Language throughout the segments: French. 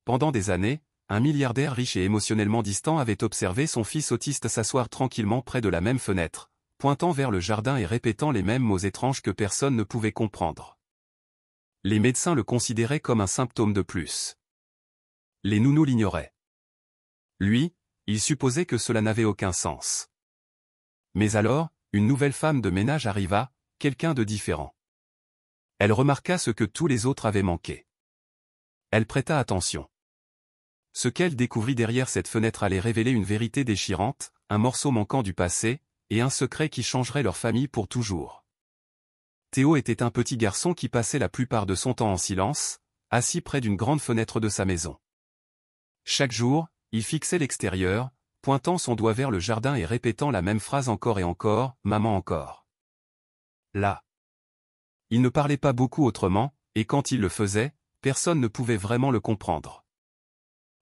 pendant des années, un milliardaire riche et émotionnellement distant avait observé son fils autiste s'asseoir tranquillement près de la même fenêtre, pointant vers le jardin et répétant les mêmes mots étranges que personne ne pouvait comprendre. Les médecins le considéraient comme un symptôme de plus. Les nounous l'ignoraient. Lui, il supposait que cela n'avait aucun sens. Mais alors, une nouvelle femme de ménage arriva, quelqu'un de différent. Elle remarqua ce que tous les autres avaient manqué. Elle prêta attention. Ce qu'elle découvrit derrière cette fenêtre allait révéler une vérité déchirante, un morceau manquant du passé, et un secret qui changerait leur famille pour toujours. Théo était un petit garçon qui passait la plupart de son temps en silence, assis près d'une grande fenêtre de sa maison. Chaque jour, il fixait l'extérieur, pointant son doigt vers le jardin et répétant la même phrase encore et encore, « Maman encore ». Là. Il ne parlait pas beaucoup autrement, et quand il le faisait, personne ne pouvait vraiment le comprendre.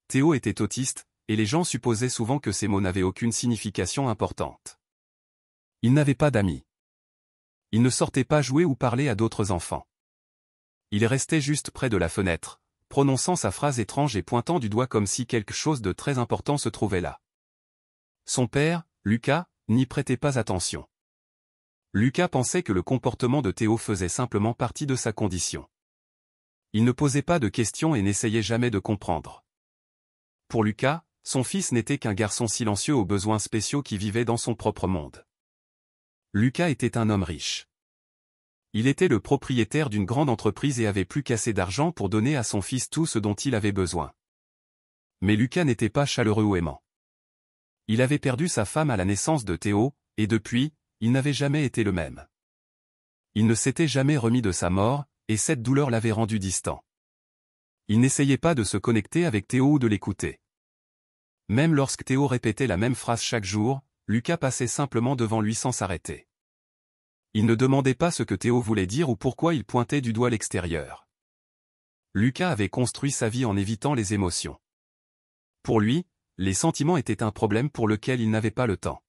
Théo était autiste, et les gens supposaient souvent que ces mots n'avaient aucune signification importante. Il n'avait pas d'amis. Il ne sortait pas jouer ou parler à d'autres enfants. Il restait juste près de la fenêtre, prononçant sa phrase étrange et pointant du doigt comme si quelque chose de très important se trouvait là. Son père, Lucas, n'y prêtait pas attention. Lucas pensait que le comportement de Théo faisait simplement partie de sa condition. Il ne posait pas de questions et n'essayait jamais de comprendre. Pour Lucas, son fils n'était qu'un garçon silencieux aux besoins spéciaux qui vivait dans son propre monde. Lucas était un homme riche. Il était le propriétaire d'une grande entreprise et avait plus qu'assez d'argent pour donner à son fils tout ce dont il avait besoin. Mais Lucas n'était pas chaleureux ou aimant. Il avait perdu sa femme à la naissance de Théo, et depuis, il n'avait jamais été le même. Il ne s'était jamais remis de sa mort, et cette douleur l'avait rendu distant. Il n'essayait pas de se connecter avec Théo ou de l'écouter. Même lorsque Théo répétait la même phrase chaque jour, Lucas passait simplement devant lui sans s'arrêter. Il ne demandait pas ce que Théo voulait dire ou pourquoi il pointait du doigt l'extérieur. Lucas avait construit sa vie en évitant les émotions. Pour lui, les sentiments étaient un problème pour lequel il n'avait pas le temps.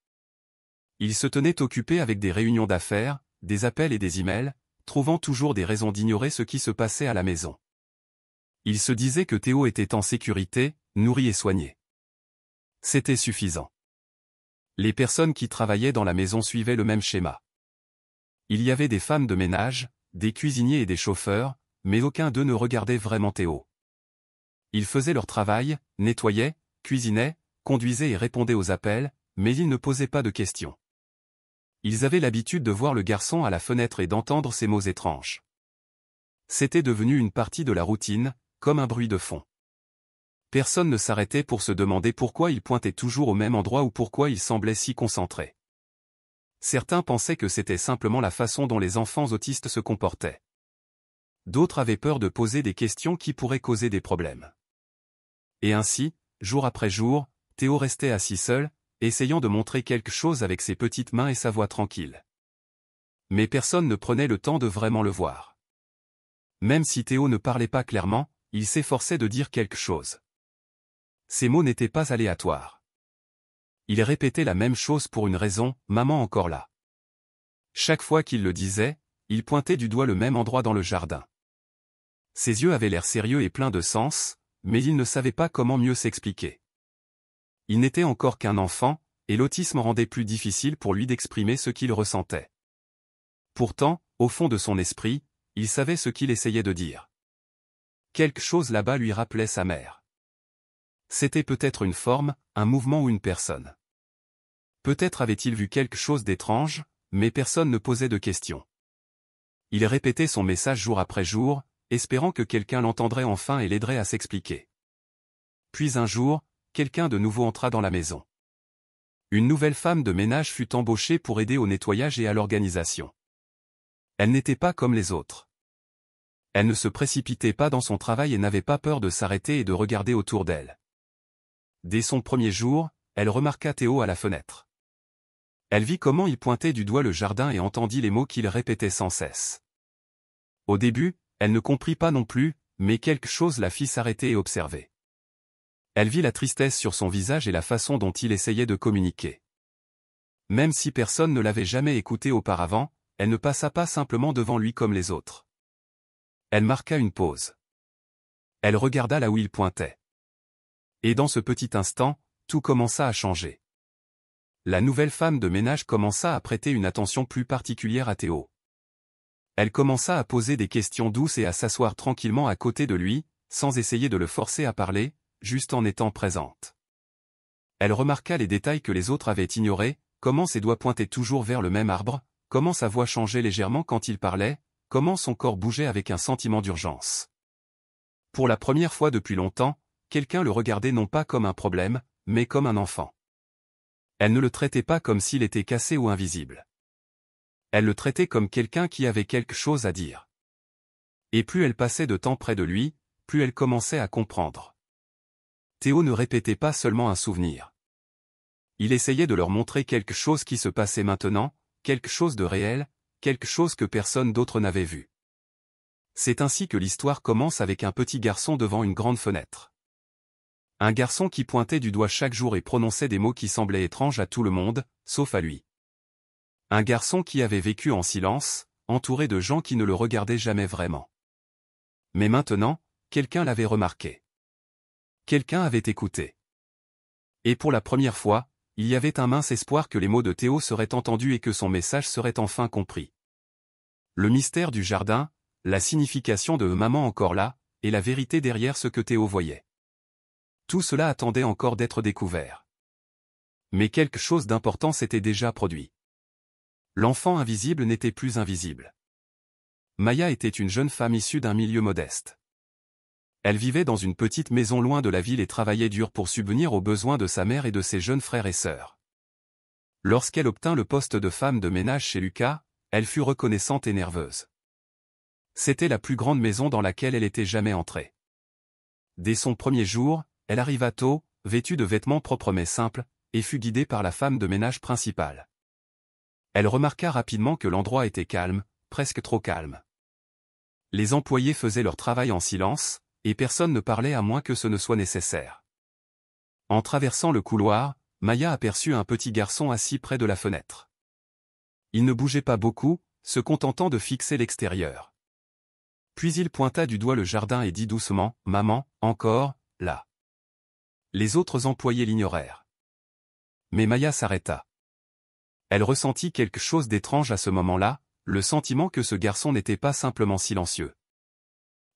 Il se tenait occupé avec des réunions d'affaires, des appels et des emails, trouvant toujours des raisons d'ignorer ce qui se passait à la maison. Il se disait que Théo était en sécurité, nourri et soigné. C'était suffisant. Les personnes qui travaillaient dans la maison suivaient le même schéma. Il y avait des femmes de ménage, des cuisiniers et des chauffeurs, mais aucun d'eux ne regardait vraiment Théo. Ils faisaient leur travail, nettoyaient, cuisinaient, conduisaient et répondaient aux appels, mais ils ne posaient pas de questions. Ils avaient l'habitude de voir le garçon à la fenêtre et d'entendre ces mots étranges. C'était devenu une partie de la routine, comme un bruit de fond. Personne ne s'arrêtait pour se demander pourquoi il pointait toujours au même endroit ou pourquoi il semblait si concentré. Certains pensaient que c'était simplement la façon dont les enfants autistes se comportaient. D'autres avaient peur de poser des questions qui pourraient causer des problèmes. Et ainsi, jour après jour, Théo restait assis seul, essayant de montrer quelque chose avec ses petites mains et sa voix tranquille. Mais personne ne prenait le temps de vraiment le voir. Même si Théo ne parlait pas clairement, il s'efforçait de dire quelque chose. Ces mots n'étaient pas aléatoires. Il répétait la même chose pour une raison, « Maman encore là ». Chaque fois qu'il le disait, il pointait du doigt le même endroit dans le jardin. Ses yeux avaient l'air sérieux et pleins de sens, mais il ne savait pas comment mieux s'expliquer. Il n'était encore qu'un enfant, et l'autisme rendait plus difficile pour lui d'exprimer ce qu'il ressentait. Pourtant, au fond de son esprit, il savait ce qu'il essayait de dire. Quelque chose là-bas lui rappelait sa mère. C'était peut-être une forme, un mouvement ou une personne. Peut-être avait-il vu quelque chose d'étrange, mais personne ne posait de questions. Il répétait son message jour après jour, espérant que quelqu'un l'entendrait enfin et l'aiderait à s'expliquer. Puis un jour, quelqu'un de nouveau entra dans la maison. Une nouvelle femme de ménage fut embauchée pour aider au nettoyage et à l'organisation. Elle n'était pas comme les autres. Elle ne se précipitait pas dans son travail et n'avait pas peur de s'arrêter et de regarder autour d'elle. Dès son premier jour, elle remarqua Théo à la fenêtre. Elle vit comment il pointait du doigt le jardin et entendit les mots qu'il répétait sans cesse. Au début, elle ne comprit pas non plus, mais quelque chose la fit s'arrêter et observer. Elle vit la tristesse sur son visage et la façon dont il essayait de communiquer. Même si personne ne l'avait jamais écouté auparavant, elle ne passa pas simplement devant lui comme les autres. Elle marqua une pause. Elle regarda là où il pointait. Et dans ce petit instant, tout commença à changer. La nouvelle femme de ménage commença à prêter une attention plus particulière à Théo. Elle commença à poser des questions douces et à s'asseoir tranquillement à côté de lui, sans essayer de le forcer à parler, juste en étant présente. Elle remarqua les détails que les autres avaient ignorés, comment ses doigts pointaient toujours vers le même arbre, comment sa voix changeait légèrement quand il parlait, comment son corps bougeait avec un sentiment d'urgence. Pour la première fois depuis longtemps, quelqu'un le regardait non pas comme un problème, mais comme un enfant. Elle ne le traitait pas comme s'il était cassé ou invisible. Elle le traitait comme quelqu'un qui avait quelque chose à dire. Et plus elle passait de temps près de lui, plus elle commençait à comprendre. Théo ne répétait pas seulement un souvenir. Il essayait de leur montrer quelque chose qui se passait maintenant, quelque chose de réel, quelque chose que personne d'autre n'avait vu. C'est ainsi que l'histoire commence avec un petit garçon devant une grande fenêtre. Un garçon qui pointait du doigt chaque jour et prononçait des mots qui semblaient étranges à tout le monde, sauf à lui. Un garçon qui avait vécu en silence, entouré de gens qui ne le regardaient jamais vraiment. Mais maintenant, quelqu'un l'avait remarqué. Quelqu'un avait écouté. Et pour la première fois, il y avait un mince espoir que les mots de Théo seraient entendus et que son message serait enfin compris. Le mystère du jardin, la signification de « maman encore là », et la vérité derrière ce que Théo voyait. Tout cela attendait encore d'être découvert. Mais quelque chose d'important s'était déjà produit. L'enfant invisible n'était plus invisible. Maya était une jeune femme issue d'un milieu modeste. Elle vivait dans une petite maison loin de la ville et travaillait dur pour subvenir aux besoins de sa mère et de ses jeunes frères et sœurs. Lorsqu'elle obtint le poste de femme de ménage chez Lucas, elle fut reconnaissante et nerveuse. C'était la plus grande maison dans laquelle elle était jamais entrée. Dès son premier jour, elle arriva tôt, vêtue de vêtements propres mais simples, et fut guidée par la femme de ménage principale. Elle remarqua rapidement que l'endroit était calme, presque trop calme. Les employés faisaient leur travail en silence, et personne ne parlait à moins que ce ne soit nécessaire. En traversant le couloir, Maya aperçut un petit garçon assis près de la fenêtre. Il ne bougeait pas beaucoup, se contentant de fixer l'extérieur. Puis il pointa du doigt le jardin et dit doucement « Maman, encore, là ». Les autres employés l'ignorèrent. Mais Maya s'arrêta. Elle ressentit quelque chose d'étrange à ce moment-là, le sentiment que ce garçon n'était pas simplement silencieux.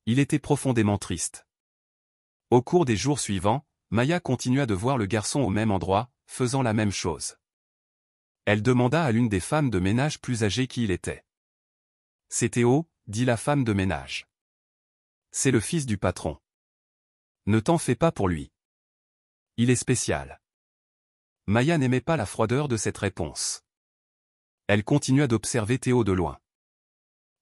Il était profondément triste. Au cours des jours suivants, Maya continua de voir le garçon au même endroit, faisant la même chose. Elle demanda à l'une des femmes de ménage plus âgées qui il était. « C'est Théo », dit la femme de ménage. « C'est le fils du patron. Ne t'en fais pas pour lui. Il est spécial. » Maya n'aimait pas la froideur de cette réponse. Elle continua d'observer Théo de loin.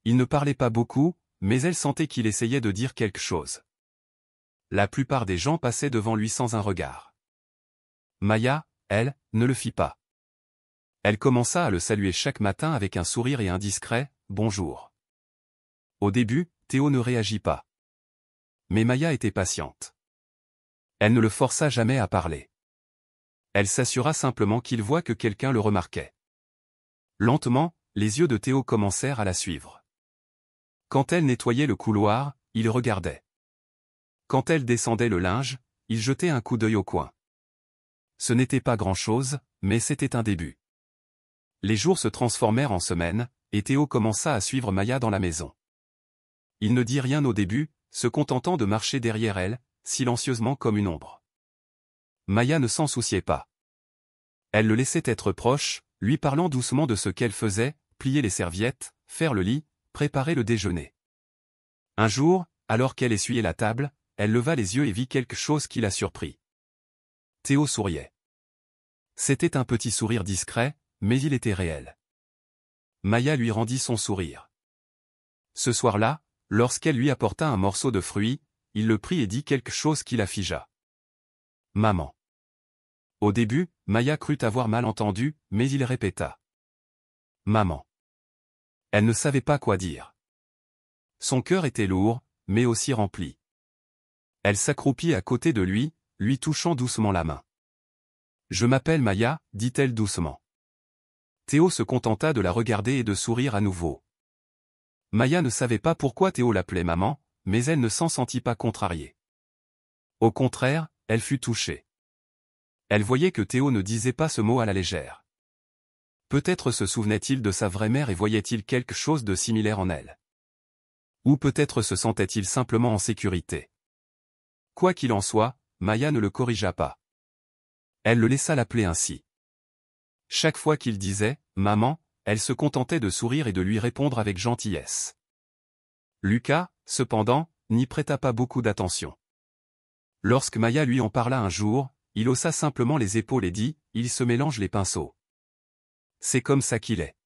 Il ne parlait pas beaucoup, mais elle sentait qu'il essayait de dire quelque chose. La plupart des gens passaient devant lui sans un regard. Maya, elle, ne le fit pas. Elle commença à le saluer chaque matin avec un sourire et un discret « bonjour ». Au début, Théo ne réagit pas. Mais Maya était patiente. Elle ne le força jamais à parler. Elle s'assura simplement qu'il voit que quelqu'un le remarquait. Lentement, les yeux de Théo commencèrent à la suivre. Quand elle nettoyait le couloir, il regardait. Quand elle descendait le linge, il jetait un coup d'œil au coin. Ce n'était pas grand-chose, mais c'était un début. Les jours se transformèrent en semaines, et Théo commença à suivre Maya dans la maison. Il ne dit rien au début, se contentant de marcher derrière elle, silencieusement comme une ombre. Maya ne s'en souciait pas. Elle le laissait être proche, lui parlant doucement de ce qu'elle faisait, plier les serviettes, faire le lit, préparer le déjeuner. Un jour, alors qu'elle essuyait la table, elle leva les yeux et vit quelque chose qui la surprit. Théo souriait. C'était un petit sourire discret, mais il était réel. Maya lui rendit son sourire. Ce soir-là, lorsqu'elle lui apporta un morceau de fruit, il le prit et dit quelque chose qui la figea. « Maman ». Au début, Maya crut avoir mal entendu, mais il répéta. « Maman ». Elle ne savait pas quoi dire. Son cœur était lourd, mais aussi rempli. Elle s'accroupit à côté de lui, lui touchant doucement la main. « Je m'appelle Maya », dit-elle doucement. Théo se contenta de la regarder et de sourire à nouveau. Maya ne savait pas pourquoi Théo l'appelait maman, mais elle ne s'en sentit pas contrariée. Au contraire, elle fut touchée. Elle voyait que Théo ne disait pas ce mot à la légère. Peut-être se souvenait-il de sa vraie mère et voyait-il quelque chose de similaire en elle. Ou peut-être se sentait-il simplement en sécurité. Quoi qu'il en soit, Maya ne le corrigea pas. Elle le laissa l'appeler ainsi. Chaque fois qu'il disait « Maman », elle se contentait de sourire et de lui répondre avec gentillesse. Lucas, cependant, n'y prêta pas beaucoup d'attention. Lorsque Maya lui en parla un jour, il haussa simplement les épaules et dit « Il se mélange les pinceaux. C'est comme ça qu'il est. »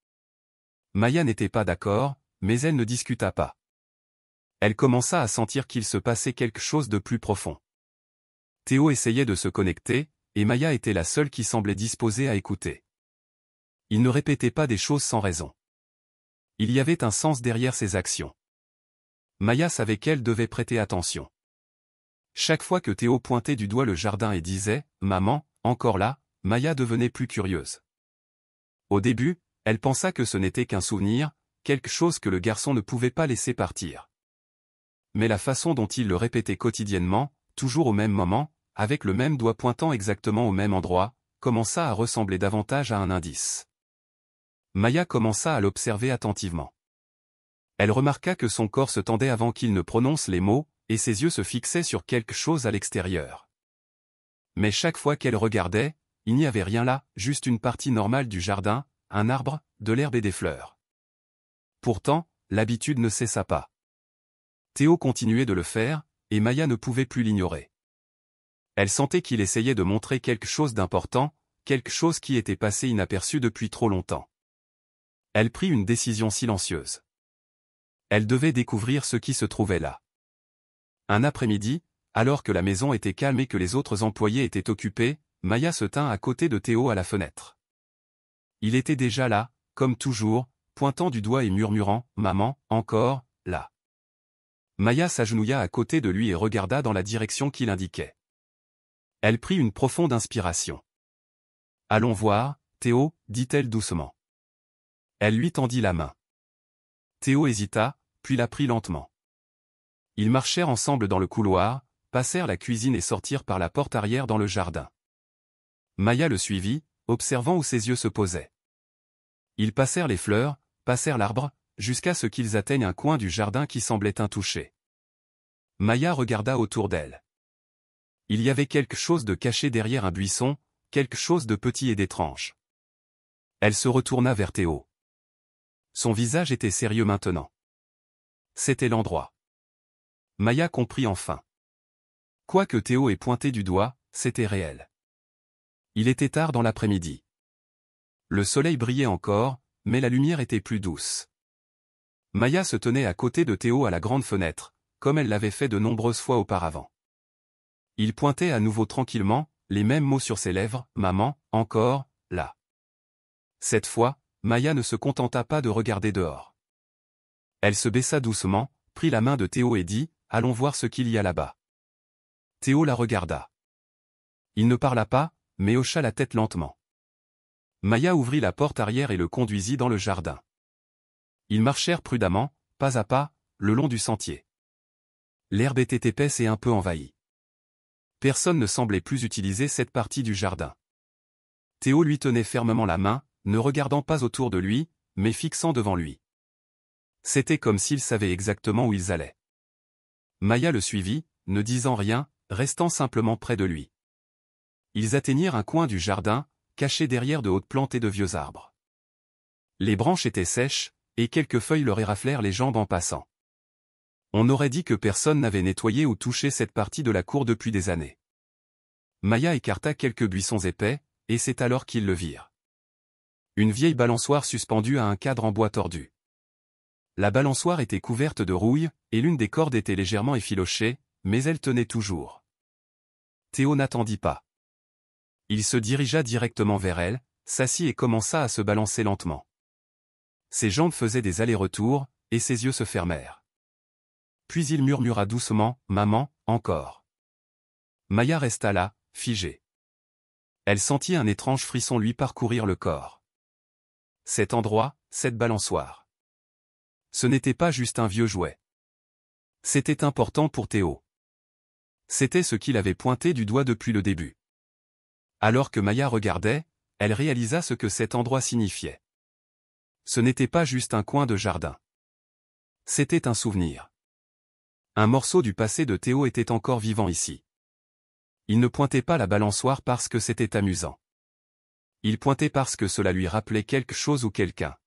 Maya n'était pas d'accord, mais elle ne discuta pas. Elle commença à sentir qu'il se passait quelque chose de plus profond. Théo essayait de se connecter, et Maya était la seule qui semblait disposée à écouter. Il ne répétait pas des choses sans raison. Il y avait un sens derrière ses actions. Maya savait qu'elle devait prêter attention. Chaque fois que Théo pointait du doigt le jardin et disait « Maman, encore là », Maya devenait plus curieuse. Au début, elle pensa que ce n'était qu'un souvenir, quelque chose que le garçon ne pouvait pas laisser partir. Mais la façon dont il le répétait quotidiennement, toujours au même moment, avec le même doigt pointant exactement au même endroit, commença à ressembler davantage à un indice. Maya commença à l'observer attentivement. Elle remarqua que son corps se tendait avant qu'il ne prononce les mots, et ses yeux se fixaient sur quelque chose à l'extérieur. Mais chaque fois qu'elle regardait, il n'y avait rien là, juste une partie normale du jardin, un arbre, de l'herbe et des fleurs. Pourtant, l'habitude ne cessa pas. Théo continuait de le faire, et Maya ne pouvait plus l'ignorer. Elle sentait qu'il essayait de montrer quelque chose d'important, quelque chose qui était passé inaperçu depuis trop longtemps. Elle prit une décision silencieuse. Elle devait découvrir ce qui se trouvait là. Un après-midi, alors que la maison était calme et que les autres employés étaient occupés, Maya se tint à côté de Théo à la fenêtre. Il était déjà là, comme toujours, pointant du doigt et murmurant « Maman, encore, là ». Maya s'agenouilla à côté de lui et regarda dans la direction qu'il indiquait. Elle prit une profonde inspiration. « Allons voir, Théo », dit-elle doucement. Elle lui tendit la main. Théo hésita, puis la prit lentement. Ils marchèrent ensemble dans le couloir, passèrent la cuisine et sortirent par la porte arrière dans le jardin. Maya le suivit, observant où ses yeux se posaient. Ils passèrent les fleurs, passèrent l'arbre, jusqu'à ce qu'ils atteignent un coin du jardin qui semblait intouché. Maya regarda autour d'elle. Il y avait quelque chose de caché derrière un buisson, quelque chose de petit et d'étrange. Elle se retourna vers Théo. Son visage était sérieux maintenant. C'était l'endroit. Maya comprit enfin. Quoique Théo ait pointé du doigt, c'était réel. Il était tard dans l'après-midi. Le soleil brillait encore, mais la lumière était plus douce. Maya se tenait à côté de Théo à la grande fenêtre, comme elle l'avait fait de nombreuses fois auparavant. Il pointait à nouveau tranquillement, les mêmes mots sur ses lèvres, « Maman, encore, là ». Cette fois, Maya ne se contenta pas de regarder dehors. Elle se baissa doucement, prit la main de Théo et dit « Allons voir ce qu'il y a là-bas ». Théo la regarda. Il ne parla pas, mais hocha la tête lentement. Maya ouvrit la porte arrière et le conduisit dans le jardin. Ils marchèrent prudemment, pas à pas, le long du sentier. L'herbe était épaisse et un peu envahie. Personne ne semblait plus utiliser cette partie du jardin. Théo lui tenait fermement la main, ne regardant pas autour de lui, mais fixant devant lui. C'était comme s'il savait exactement où ils allaient. Maya le suivit, ne disant rien, restant simplement près de lui. Ils atteignirent un coin du jardin, caché derrière de hautes plantes et de vieux arbres. Les branches étaient sèches, et quelques feuilles leur éraflèrent les jambes en passant. On aurait dit que personne n'avait nettoyé ou touché cette partie de la cour depuis des années. Maya écarta quelques buissons épais, et c'est alors qu'ils le virent. Une vieille balançoire suspendue à un cadre en bois tordu. La balançoire était couverte de rouille, et l'une des cordes était légèrement effilochée, mais elle tenait toujours. Théo n'attendit pas. Il se dirigea directement vers elle, s'assit et commença à se balancer lentement. Ses jambes faisaient des allers-retours, et ses yeux se fermèrent. Puis il murmura doucement, « Maman, encore ». Maya resta là, figée. Elle sentit un étrange frisson lui parcourir le corps. Cet endroit, cette balançoire. Ce n'était pas juste un vieux jouet. C'était important pour Théo. C'était ce qu'il avait pointé du doigt depuis le début. Alors que Maya regardait, elle réalisa ce que cet endroit signifiait. Ce n'était pas juste un coin de jardin. C'était un souvenir. Un morceau du passé de Théo était encore vivant ici. Il ne pointait pas la balançoire parce que c'était amusant. Il pointait parce que cela lui rappelait quelque chose ou quelqu'un.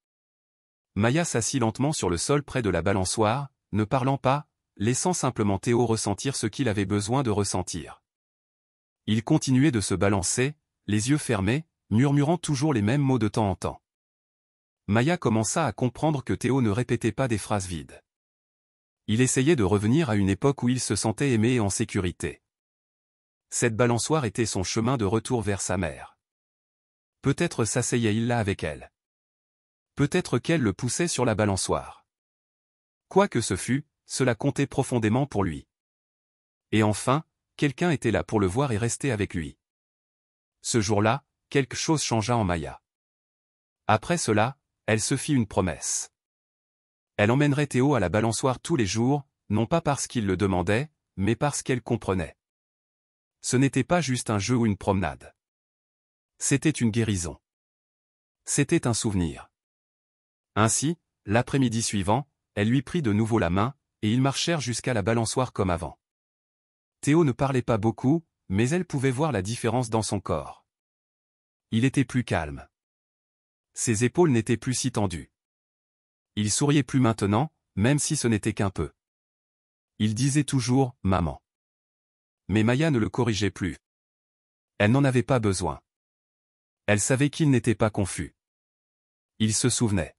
Maya s'assit lentement sur le sol près de la balançoire, ne parlant pas, laissant simplement Théo ressentir ce qu'il avait besoin de ressentir. Il continuait de se balancer, les yeux fermés, murmurant toujours les mêmes mots de temps en temps. Maya commença à comprendre que Théo ne répétait pas des phrases vides. Il essayait de revenir à une époque où il se sentait aimé et en sécurité. Cette balançoire était son chemin de retour vers sa mère. Peut-être s'asseyait-il là avec elle. Peut-être qu'elle le poussait sur la balançoire. Quoi que ce fût, cela comptait profondément pour lui. Et enfin, quelqu'un était là pour le voir et rester avec lui. Ce jour-là, quelque chose changea en Maya. Après cela, elle se fit une promesse. Elle emmènerait Théo à la balançoire tous les jours, non pas parce qu'il le demandait, mais parce qu'elle comprenait. Ce n'était pas juste un jeu ou une promenade. C'était une guérison. C'était un souvenir. Ainsi, l'après-midi suivant, elle lui prit de nouveau la main, et ils marchèrent jusqu'à la balançoire comme avant. Théo ne parlait pas beaucoup, mais elle pouvait voir la différence dans son corps. Il était plus calme. Ses épaules n'étaient plus si tendues. Il souriait plus maintenant, même si ce n'était qu'un peu. Il disait toujours « maman ». Mais Maya ne le corrigeait plus. Elle n'en avait pas besoin. Elle savait qu'il n'était pas confus. Il se souvenait.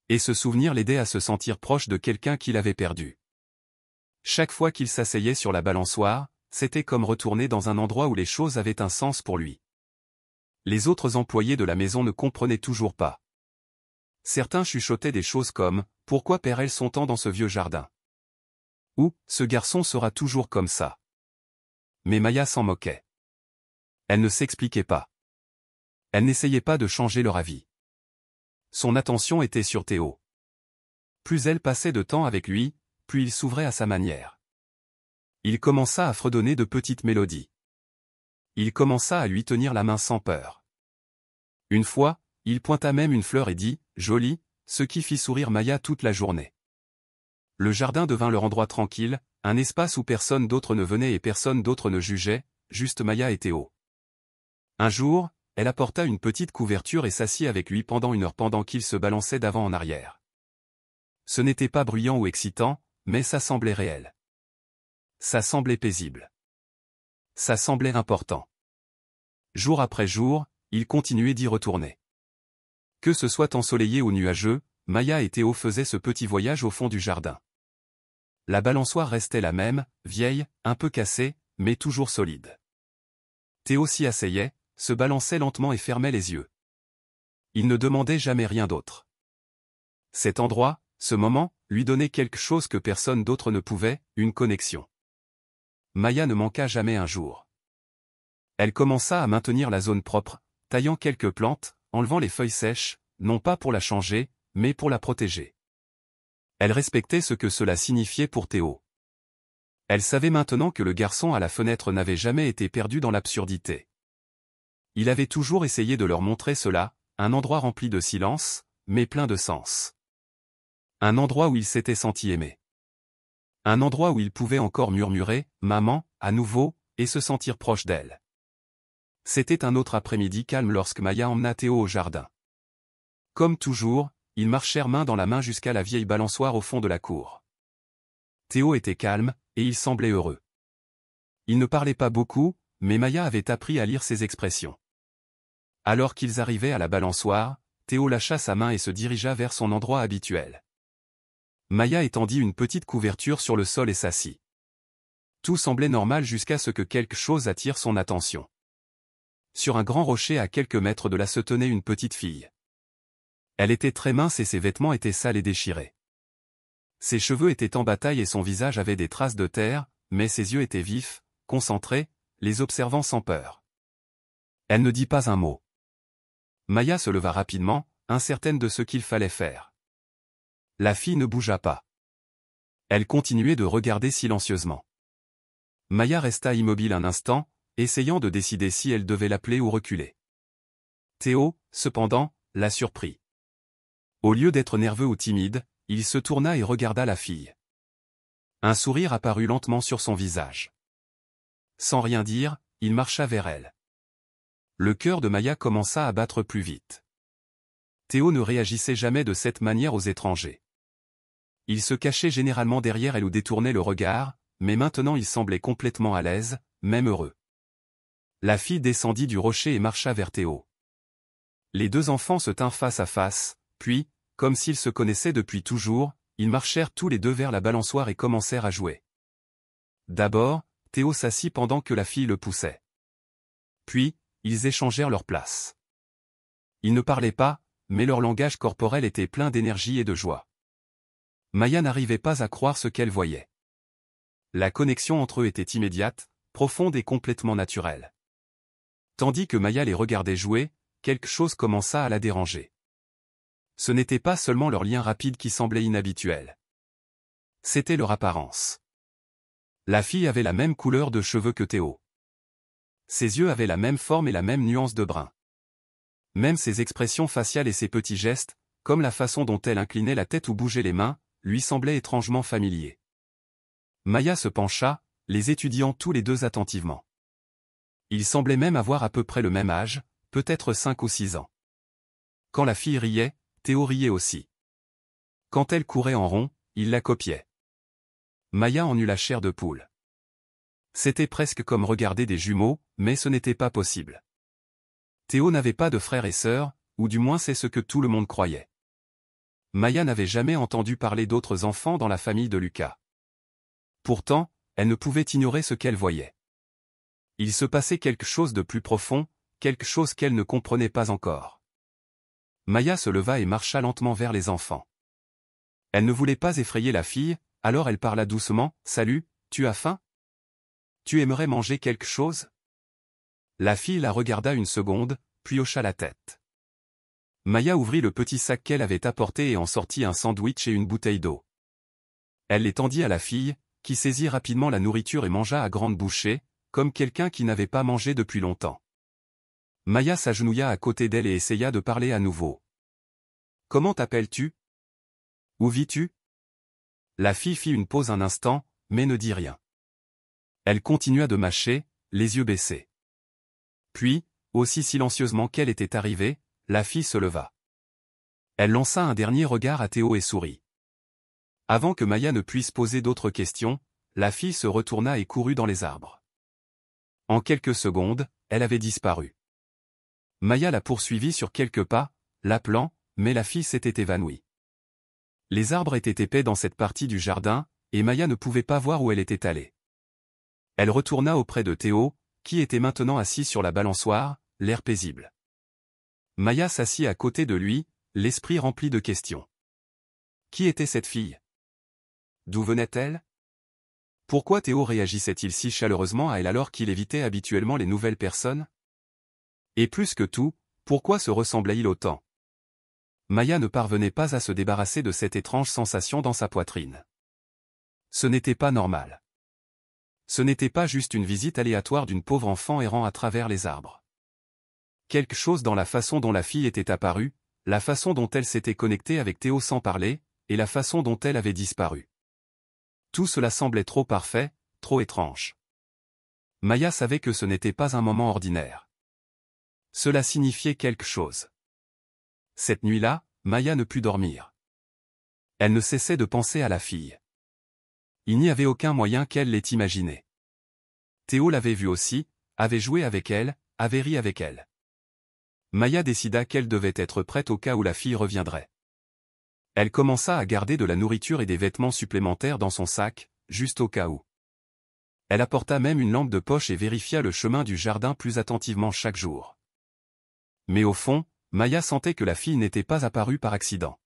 Et ce souvenir l'aidait à se sentir proche de quelqu'un qu'il avait perdu. Chaque fois qu'il s'asseyait sur la balançoire, c'était comme retourner dans un endroit où les choses avaient un sens pour lui. Les autres employés de la maison ne comprenaient toujours pas. Certains chuchotaient des choses comme « Pourquoi perd-elle son temps dans ce vieux jardin ?» ou « Ce garçon sera toujours comme ça ». Mais Maya s'en moquait. Elle ne s'expliquait pas. Elle n'essayait pas de changer leur avis. Son attention était sur Théo. Plus elle passait de temps avec lui, plus il s'ouvrait à sa manière. Il commença à fredonner de petites mélodies. Il commença à lui tenir la main sans peur. Une fois, il pointa même une fleur et dit « Jolie », ce qui fit sourire Maya toute la journée. Le jardin devint leur endroit tranquille, un espace où personne d'autre ne venait et personne d'autre ne jugeait, juste Maya et Théo. Un jour, elle apporta une petite couverture et s'assit avec lui pendant une heure pendant qu'il se balançait d'avant en arrière. Ce n'était pas bruyant ou excitant, mais ça semblait réel. Ça semblait paisible. Ça semblait important. Jour après jour, il continuait d'y retourner. Que ce soit ensoleillé ou nuageux, Maya et Théo faisaient ce petit voyage au fond du jardin. La balançoire restait la même, vieille, un peu cassée, mais toujours solide. Théo s'y asseyait, se balançait lentement et fermait les yeux. Il ne demandait jamais rien d'autre. Cet endroit, ce moment, lui donnait quelque chose que personne d'autre ne pouvait, une connexion. Maya ne manqua jamais un jour. Elle commença à maintenir la zone propre, taillant quelques plantes, enlevant les feuilles sèches, non pas pour la changer, mais pour la protéger. Elle respectait ce que cela signifiait pour Théo. Elle savait maintenant que le garçon à la fenêtre n'avait jamais été perdu dans l'absurdité. Il avait toujours essayé de leur montrer cela, un endroit rempli de silence, mais plein de sens. Un endroit où il s'était senti aimé. Un endroit où il pouvait encore murmurer « Maman » à nouveau, et se sentir proche d'elle. C'était un autre après-midi calme lorsque Maya emmena Théo au jardin. Comme toujours, ils marchèrent main dans la main jusqu'à la vieille balançoire au fond de la cour. Théo était calme, et il semblait heureux. Il ne parlait pas beaucoup, mais Maya avait appris à lire ses expressions. Alors qu'ils arrivaient à la balançoire, Théo lâcha sa main et se dirigea vers son endroit habituel. Maya étendit une petite couverture sur le sol et s'assit. Tout semblait normal jusqu'à ce que quelque chose attire son attention. Sur un grand rocher à quelques mètres de là se tenait une petite fille. Elle était très mince et ses vêtements étaient sales et déchirés. Ses cheveux étaient en bataille et son visage avait des traces de terre, mais ses yeux étaient vifs, concentrés, les observant sans peur. Elle ne dit pas un mot. Maya se leva rapidement, incertaine de ce qu'il fallait faire. La fille ne bougea pas. Elle continuait de regarder silencieusement. Maya resta immobile un instant, essayant de décider si elle devait l'appeler ou reculer. Théo, cependant, la surprit. Au lieu d'être nerveux ou timide, il se tourna et regarda la fille. Un sourire apparut lentement sur son visage. Sans rien dire, il marcha vers elle. Le cœur de Maya commença à battre plus vite. Théo ne réagissait jamais de cette manière aux étrangers. Il se cachait généralement derrière elle ou détournait le regard, mais maintenant il semblait complètement à l'aise, même heureux. La fille descendit du rocher et marcha vers Théo. Les deux enfants se tinrent face à face, puis, comme s'ils se connaissaient depuis toujours, ils marchèrent tous les deux vers la balançoire et commencèrent à jouer. D'abord, Théo s'assit pendant que la fille le poussait. Puis, ils échangèrent leurs places. Ils ne parlaient pas, mais leur langage corporel était plein d'énergie et de joie. Maya n'arrivait pas à croire ce qu'elle voyait. La connexion entre eux était immédiate, profonde et complètement naturelle. Tandis que Maya les regardait jouer, quelque chose commença à la déranger. Ce n'était pas seulement leur lien rapide qui semblait inhabituel. C'était leur apparence. La fille avait la même couleur de cheveux que Théo. Ses yeux avaient la même forme et la même nuance de brun. Même ses expressions faciales et ses petits gestes, comme la façon dont elle inclinait la tête ou bougeait les mains, lui semblaient étrangement familiers. Maya se pencha, les étudiant tous les deux attentivement. Ils semblaient même avoir à peu près le même âge, peut-être 5 ou 6 ans. Quand la fille riait, Théo riait aussi. Quand elle courait en rond, il la copiait. Maya en eut la chair de poule. C'était presque comme regarder des jumeaux, mais ce n'était pas possible. Théo n'avait pas de frères et sœurs, ou du moins c'est ce que tout le monde croyait. Maya n'avait jamais entendu parler d'autres enfants dans la famille de Lucas. Pourtant, elle ne pouvait ignorer ce qu'elle voyait. Il se passait quelque chose de plus profond, quelque chose qu'elle ne comprenait pas encore. Maya se leva et marcha lentement vers les enfants. Elle ne voulait pas effrayer la fille, alors elle parla doucement. « Salut, tu as faim? Tu aimerais manger quelque chose ?» La fille la regarda une seconde, puis hocha la tête. Maya ouvrit le petit sac qu'elle avait apporté et en sortit un sandwich et une bouteille d'eau. Elle les tendit à la fille, qui saisit rapidement la nourriture et mangea à grandes bouchées, comme quelqu'un qui n'avait pas mangé depuis longtemps. Maya s'agenouilla à côté d'elle et essaya de parler à nouveau. « Comment t'appelles-tu? Où vis-tu » La fille fit une pause un instant, mais ne dit rien. Elle continua de mâcher, les yeux baissés. Puis, aussi silencieusement qu'elle était arrivée, la fille se leva. Elle lança un dernier regard à Théo et sourit. Avant que Maya ne puisse poser d'autres questions, la fille se retourna et courut dans les arbres. En quelques secondes, elle avait disparu. Maya la poursuivit sur quelques pas, l'appelant, mais la fille s'était évanouie. Les arbres étaient épais dans cette partie du jardin, et Maya ne pouvait pas voir où elle était allée. Elle retourna auprès de Théo, qui était maintenant assis sur la balançoire, l'air paisible. Maya s'assit à côté de lui, l'esprit rempli de questions. Qui était cette fille? D'où venait-elle? Pourquoi Théo réagissait-il si chaleureusement à elle alors qu'il évitait habituellement les nouvelles personnes? Et plus que tout, pourquoi se ressemblait-il autant? Maya ne parvenait pas à se débarrasser de cette étrange sensation dans sa poitrine. Ce n'était pas normal. Ce n'était pas juste une visite aléatoire d'une pauvre enfant errant à travers les arbres. Quelque chose dans la façon dont la fille était apparue, la façon dont elle s'était connectée avec Théo sans parler, et la façon dont elle avait disparu. Tout cela semblait trop parfait, trop étrange. Maya savait que ce n'était pas un moment ordinaire. Cela signifiait quelque chose. Cette nuit-là, Maya ne put dormir. Elle ne cessait de penser à la fille. Il n'y avait aucun moyen qu'elle l'ait imaginée. Théo l'avait vue aussi, avait joué avec elle, avait ri avec elle. Maya décida qu'elle devait être prête au cas où la fille reviendrait. Elle commença à garder de la nourriture et des vêtements supplémentaires dans son sac, juste au cas où. Elle apporta même une lampe de poche et vérifia le chemin du jardin plus attentivement chaque jour. Mais au fond, Maya sentait que la fille n'était pas apparue par accident.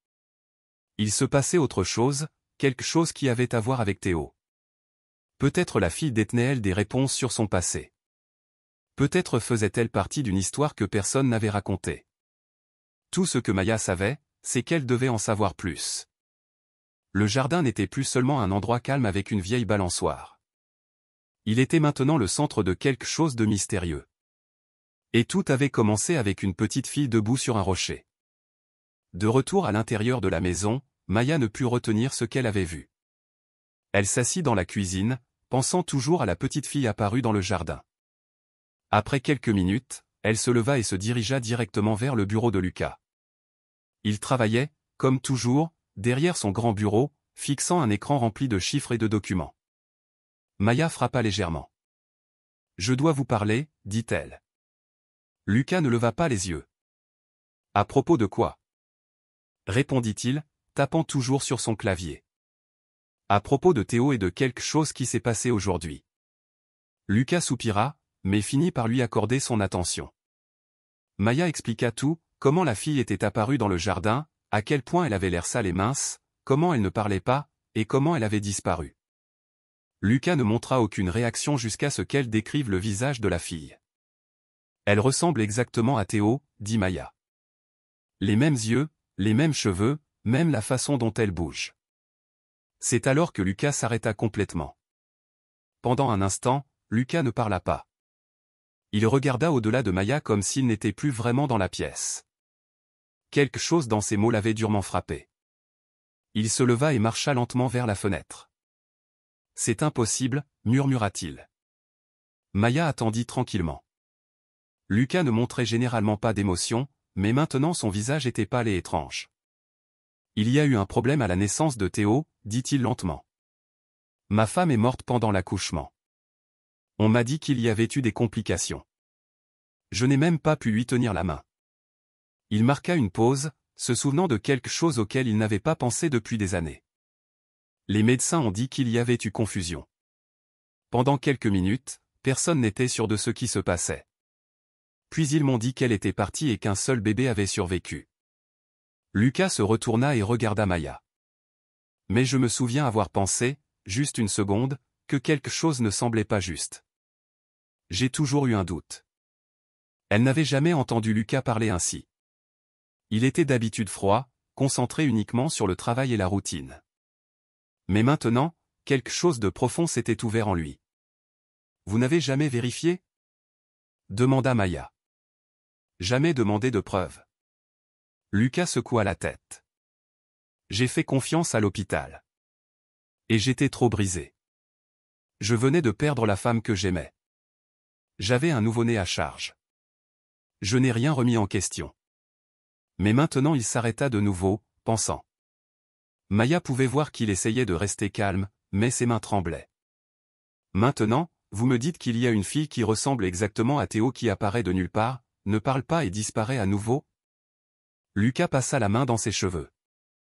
Il se passait autre chose, quelque chose qui avait à voir avec Théo. Peut-être la fille détenait-elle des réponses sur son passé. Peut-être faisait-elle partie d'une histoire que personne n'avait racontée. Tout ce que Maya savait, c'est qu'elle devait en savoir plus. Le jardin n'était plus seulement un endroit calme avec une vieille balançoire. Il était maintenant le centre de quelque chose de mystérieux. Et tout avait commencé avec une petite fille debout sur un rocher. De retour à l'intérieur de la maison, Maya ne put retenir ce qu'elle avait vu. Elle s'assit dans la cuisine, pensant toujours à la petite fille apparue dans le jardin. Après quelques minutes, elle se leva et se dirigea directement vers le bureau de Lucas. Il travaillait, comme toujours, derrière son grand bureau, fixant un écran rempli de chiffres et de documents. Maya frappa légèrement. « Je dois vous parler, dit-elle. » Lucas ne leva pas les yeux. « À propos de quoi ?» répondit-il, tapant toujours sur son clavier. « À propos de Théo et de quelque chose qui s'est passé aujourd'hui. » Lucas soupira, mais finit par lui accorder son attention. Maya expliqua tout, comment la fille était apparue dans le jardin, à quel point elle avait l'air sale et mince, comment elle ne parlait pas, et comment elle avait disparu. Lucas ne montra aucune réaction jusqu'à ce qu'elle décrive le visage de la fille. « Elle ressemble exactement à Théo, dit Maya. Les mêmes yeux, les mêmes cheveux, même la façon dont elle bouge. » C'est alors que Lucas s'arrêta complètement. Pendant un instant, Lucas ne parla pas. Il regarda au-delà de Maya comme s'il n'était plus vraiment dans la pièce. Quelque chose dans ces mots l'avait durement frappé. Il se leva et marcha lentement vers la fenêtre. « C'est impossible, murmura-t-il. Maya attendit tranquillement. Lucas ne montrait généralement pas d'émotion, mais maintenant son visage était pâle et étrange. « Il y a eu un problème à la naissance de Théo, dit-il lentement. Ma femme est morte pendant l'accouchement. On m'a dit qu'il y avait eu des complications. Je n'ai même pas pu lui tenir la main. » Il marqua une pause, se souvenant de quelque chose auquel il n'avait pas pensé depuis des années. Les médecins ont dit qu'il y avait eu confusion. Pendant quelques minutes, personne n'était sûr de ce qui se passait. Puis ils m'ont dit qu'elle était partie et qu'un seul bébé avait survécu. Lucas se retourna et regarda Maya. Mais je me souviens avoir pensé, juste une seconde, que quelque chose ne semblait pas juste. J'ai toujours eu un doute. Elle n'avait jamais entendu Lucas parler ainsi. Il était d'habitude froid, concentré uniquement sur le travail et la routine. Mais maintenant, quelque chose de profond s'était ouvert en lui. « Vous n'avez jamais vérifié ?» demanda Maya. « Jamais demandé de preuves. » Lucas secoua la tête. « J'ai fait confiance à l'hôpital. Et j'étais trop brisé. Je venais de perdre la femme que j'aimais. J'avais un nouveau-né à charge. Je n'ai rien remis en question. » Mais maintenant il s'arrêta de nouveau, pensant. Maya pouvait voir qu'il essayait de rester calme, mais ses mains tremblaient. « Maintenant, vous me dites qu'il y a une fille qui ressemble exactement à Théo qui apparaît de nulle part, ne parle pas et disparaît à nouveau ?» Lucas passa la main dans ses cheveux.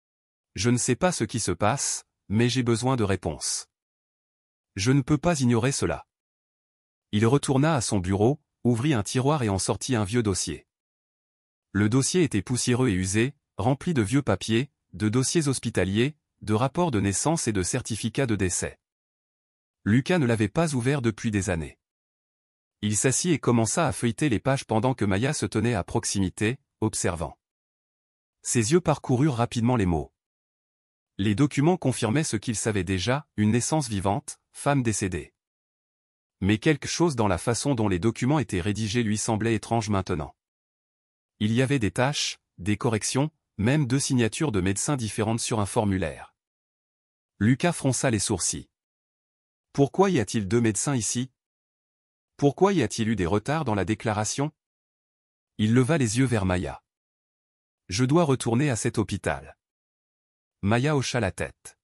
« Je ne sais pas ce qui se passe, mais j'ai besoin de réponses. Je ne peux pas ignorer cela. » Il retourna à son bureau, ouvrit un tiroir et en sortit un vieux dossier. Le dossier était poussiéreux et usé, rempli de vieux papiers, de dossiers hospitaliers, de rapports de naissance et de certificats de décès. Lucas ne l'avait pas ouvert depuis des années. Il s'assit et commença à feuilleter les pages pendant que Maya se tenait à proximité, observant. Ses yeux parcoururent rapidement les mots. Les documents confirmaient ce qu'il savait déjà, une naissance vivante, femme décédée. Mais quelque chose dans la façon dont les documents étaient rédigés lui semblait étrange maintenant. Il y avait des tâches, des corrections, même 2 signatures de médecins différentes sur un formulaire. Lucas fronça les sourcils. Pourquoi y a-t-il 2 médecins ici? Pourquoi y a-t-il eu des retards dans la déclaration? Il leva les yeux vers Maya. Je dois retourner à cet hôpital. Maya hocha la tête.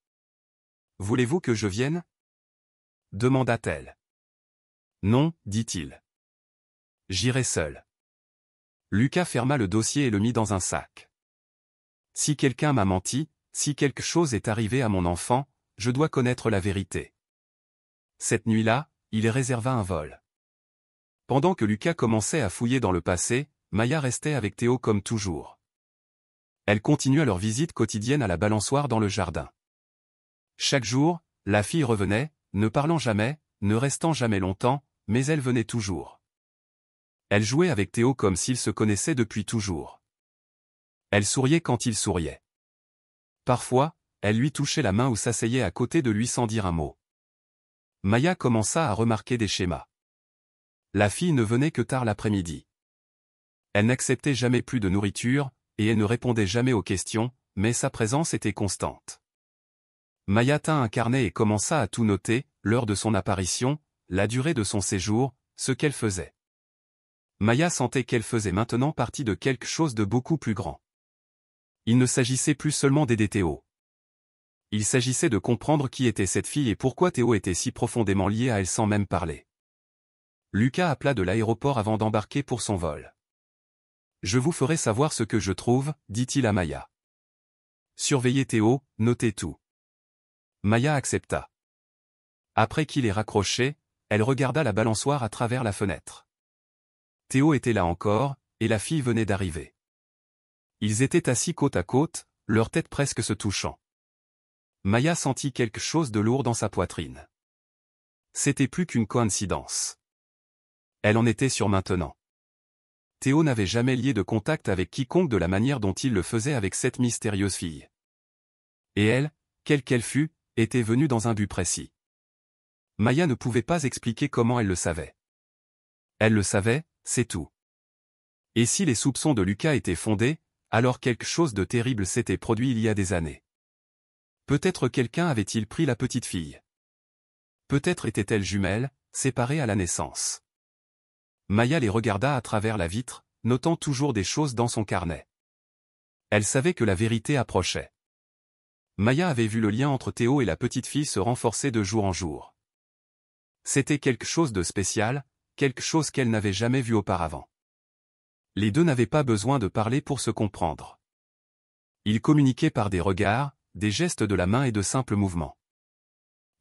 Voulez-vous que je vienne? Demanda-t-elle. Non, dit-il. J'irai seul. Lucas ferma le dossier et le mit dans un sac. Si quelqu'un m'a menti, si quelque chose est arrivé à mon enfant, je dois connaître la vérité. Cette nuit-là, il réserva un vol. Pendant que Lucas commençait à fouiller dans le passé, Maya restait avec Théo comme toujours. Elle continua leur visite quotidienne à la balançoire dans le jardin. Chaque jour, la fille revenait, ne parlant jamais, ne restant jamais longtemps, mais elle venait toujours. Elle jouait avec Théo comme s'ils se connaissaient depuis toujours. Elle souriait quand il souriait. Parfois, elle lui touchait la main ou s'asseyait à côté de lui sans dire un mot. Maya commença à remarquer des schémas. La fille ne venait que tard l'après-midi. Elle n'acceptait jamais plus de nourriture, et elle ne répondait jamais aux questions, mais sa présence était constante. Maya tint un carnet et commença à tout noter, l'heure de son apparition, la durée de son séjour, ce qu'elle faisait. Maya sentait qu'elle faisait maintenant partie de quelque chose de beaucoup plus grand. Il ne s'agissait plus seulement d'aider Théo. Il s'agissait de comprendre qui était cette fille et pourquoi Théo était si profondément lié à elle sans même parler. Lucas appela de l'aéroport avant d'embarquer pour son vol. « Je vous ferai savoir ce que je trouve, dit-il à Maya. Surveillez Théo, notez tout. » Maya accepta. Après qu'il ait raccroché, elle regarda la balançoire à travers la fenêtre. Théo était là encore, et la fille venait d'arriver. Ils étaient assis côte à côte, leurs têtes presque se touchant. Maya sentit quelque chose de lourd dans sa poitrine. C'était plus qu'une coïncidence. Elle en était sûre maintenant. Théo n'avait jamais lié de contact avec quiconque de la manière dont il le faisait avec cette mystérieuse fille. Et elle, quelle qu'elle fût, était venue dans un but précis. Maya ne pouvait pas expliquer comment elle le savait. Elle le savait, c'est tout. Et si les soupçons de Lucas étaient fondés, alors quelque chose de terrible s'était produit il y a des années. Peut-être quelqu'un avait-il pris la petite fille. Peut-être était-elle jumelle, séparée à la naissance. Maya les regarda à travers la vitre, notant toujours des choses dans son carnet. Elle savait que la vérité approchait. Maya avait vu le lien entre Théo et la petite fille se renforcer de jour en jour. C'était quelque chose de spécial, quelque chose qu'elle n'avait jamais vu auparavant. Les deux n'avaient pas besoin de parler pour se comprendre. Ils communiquaient par des regards, des gestes de la main et de simples mouvements.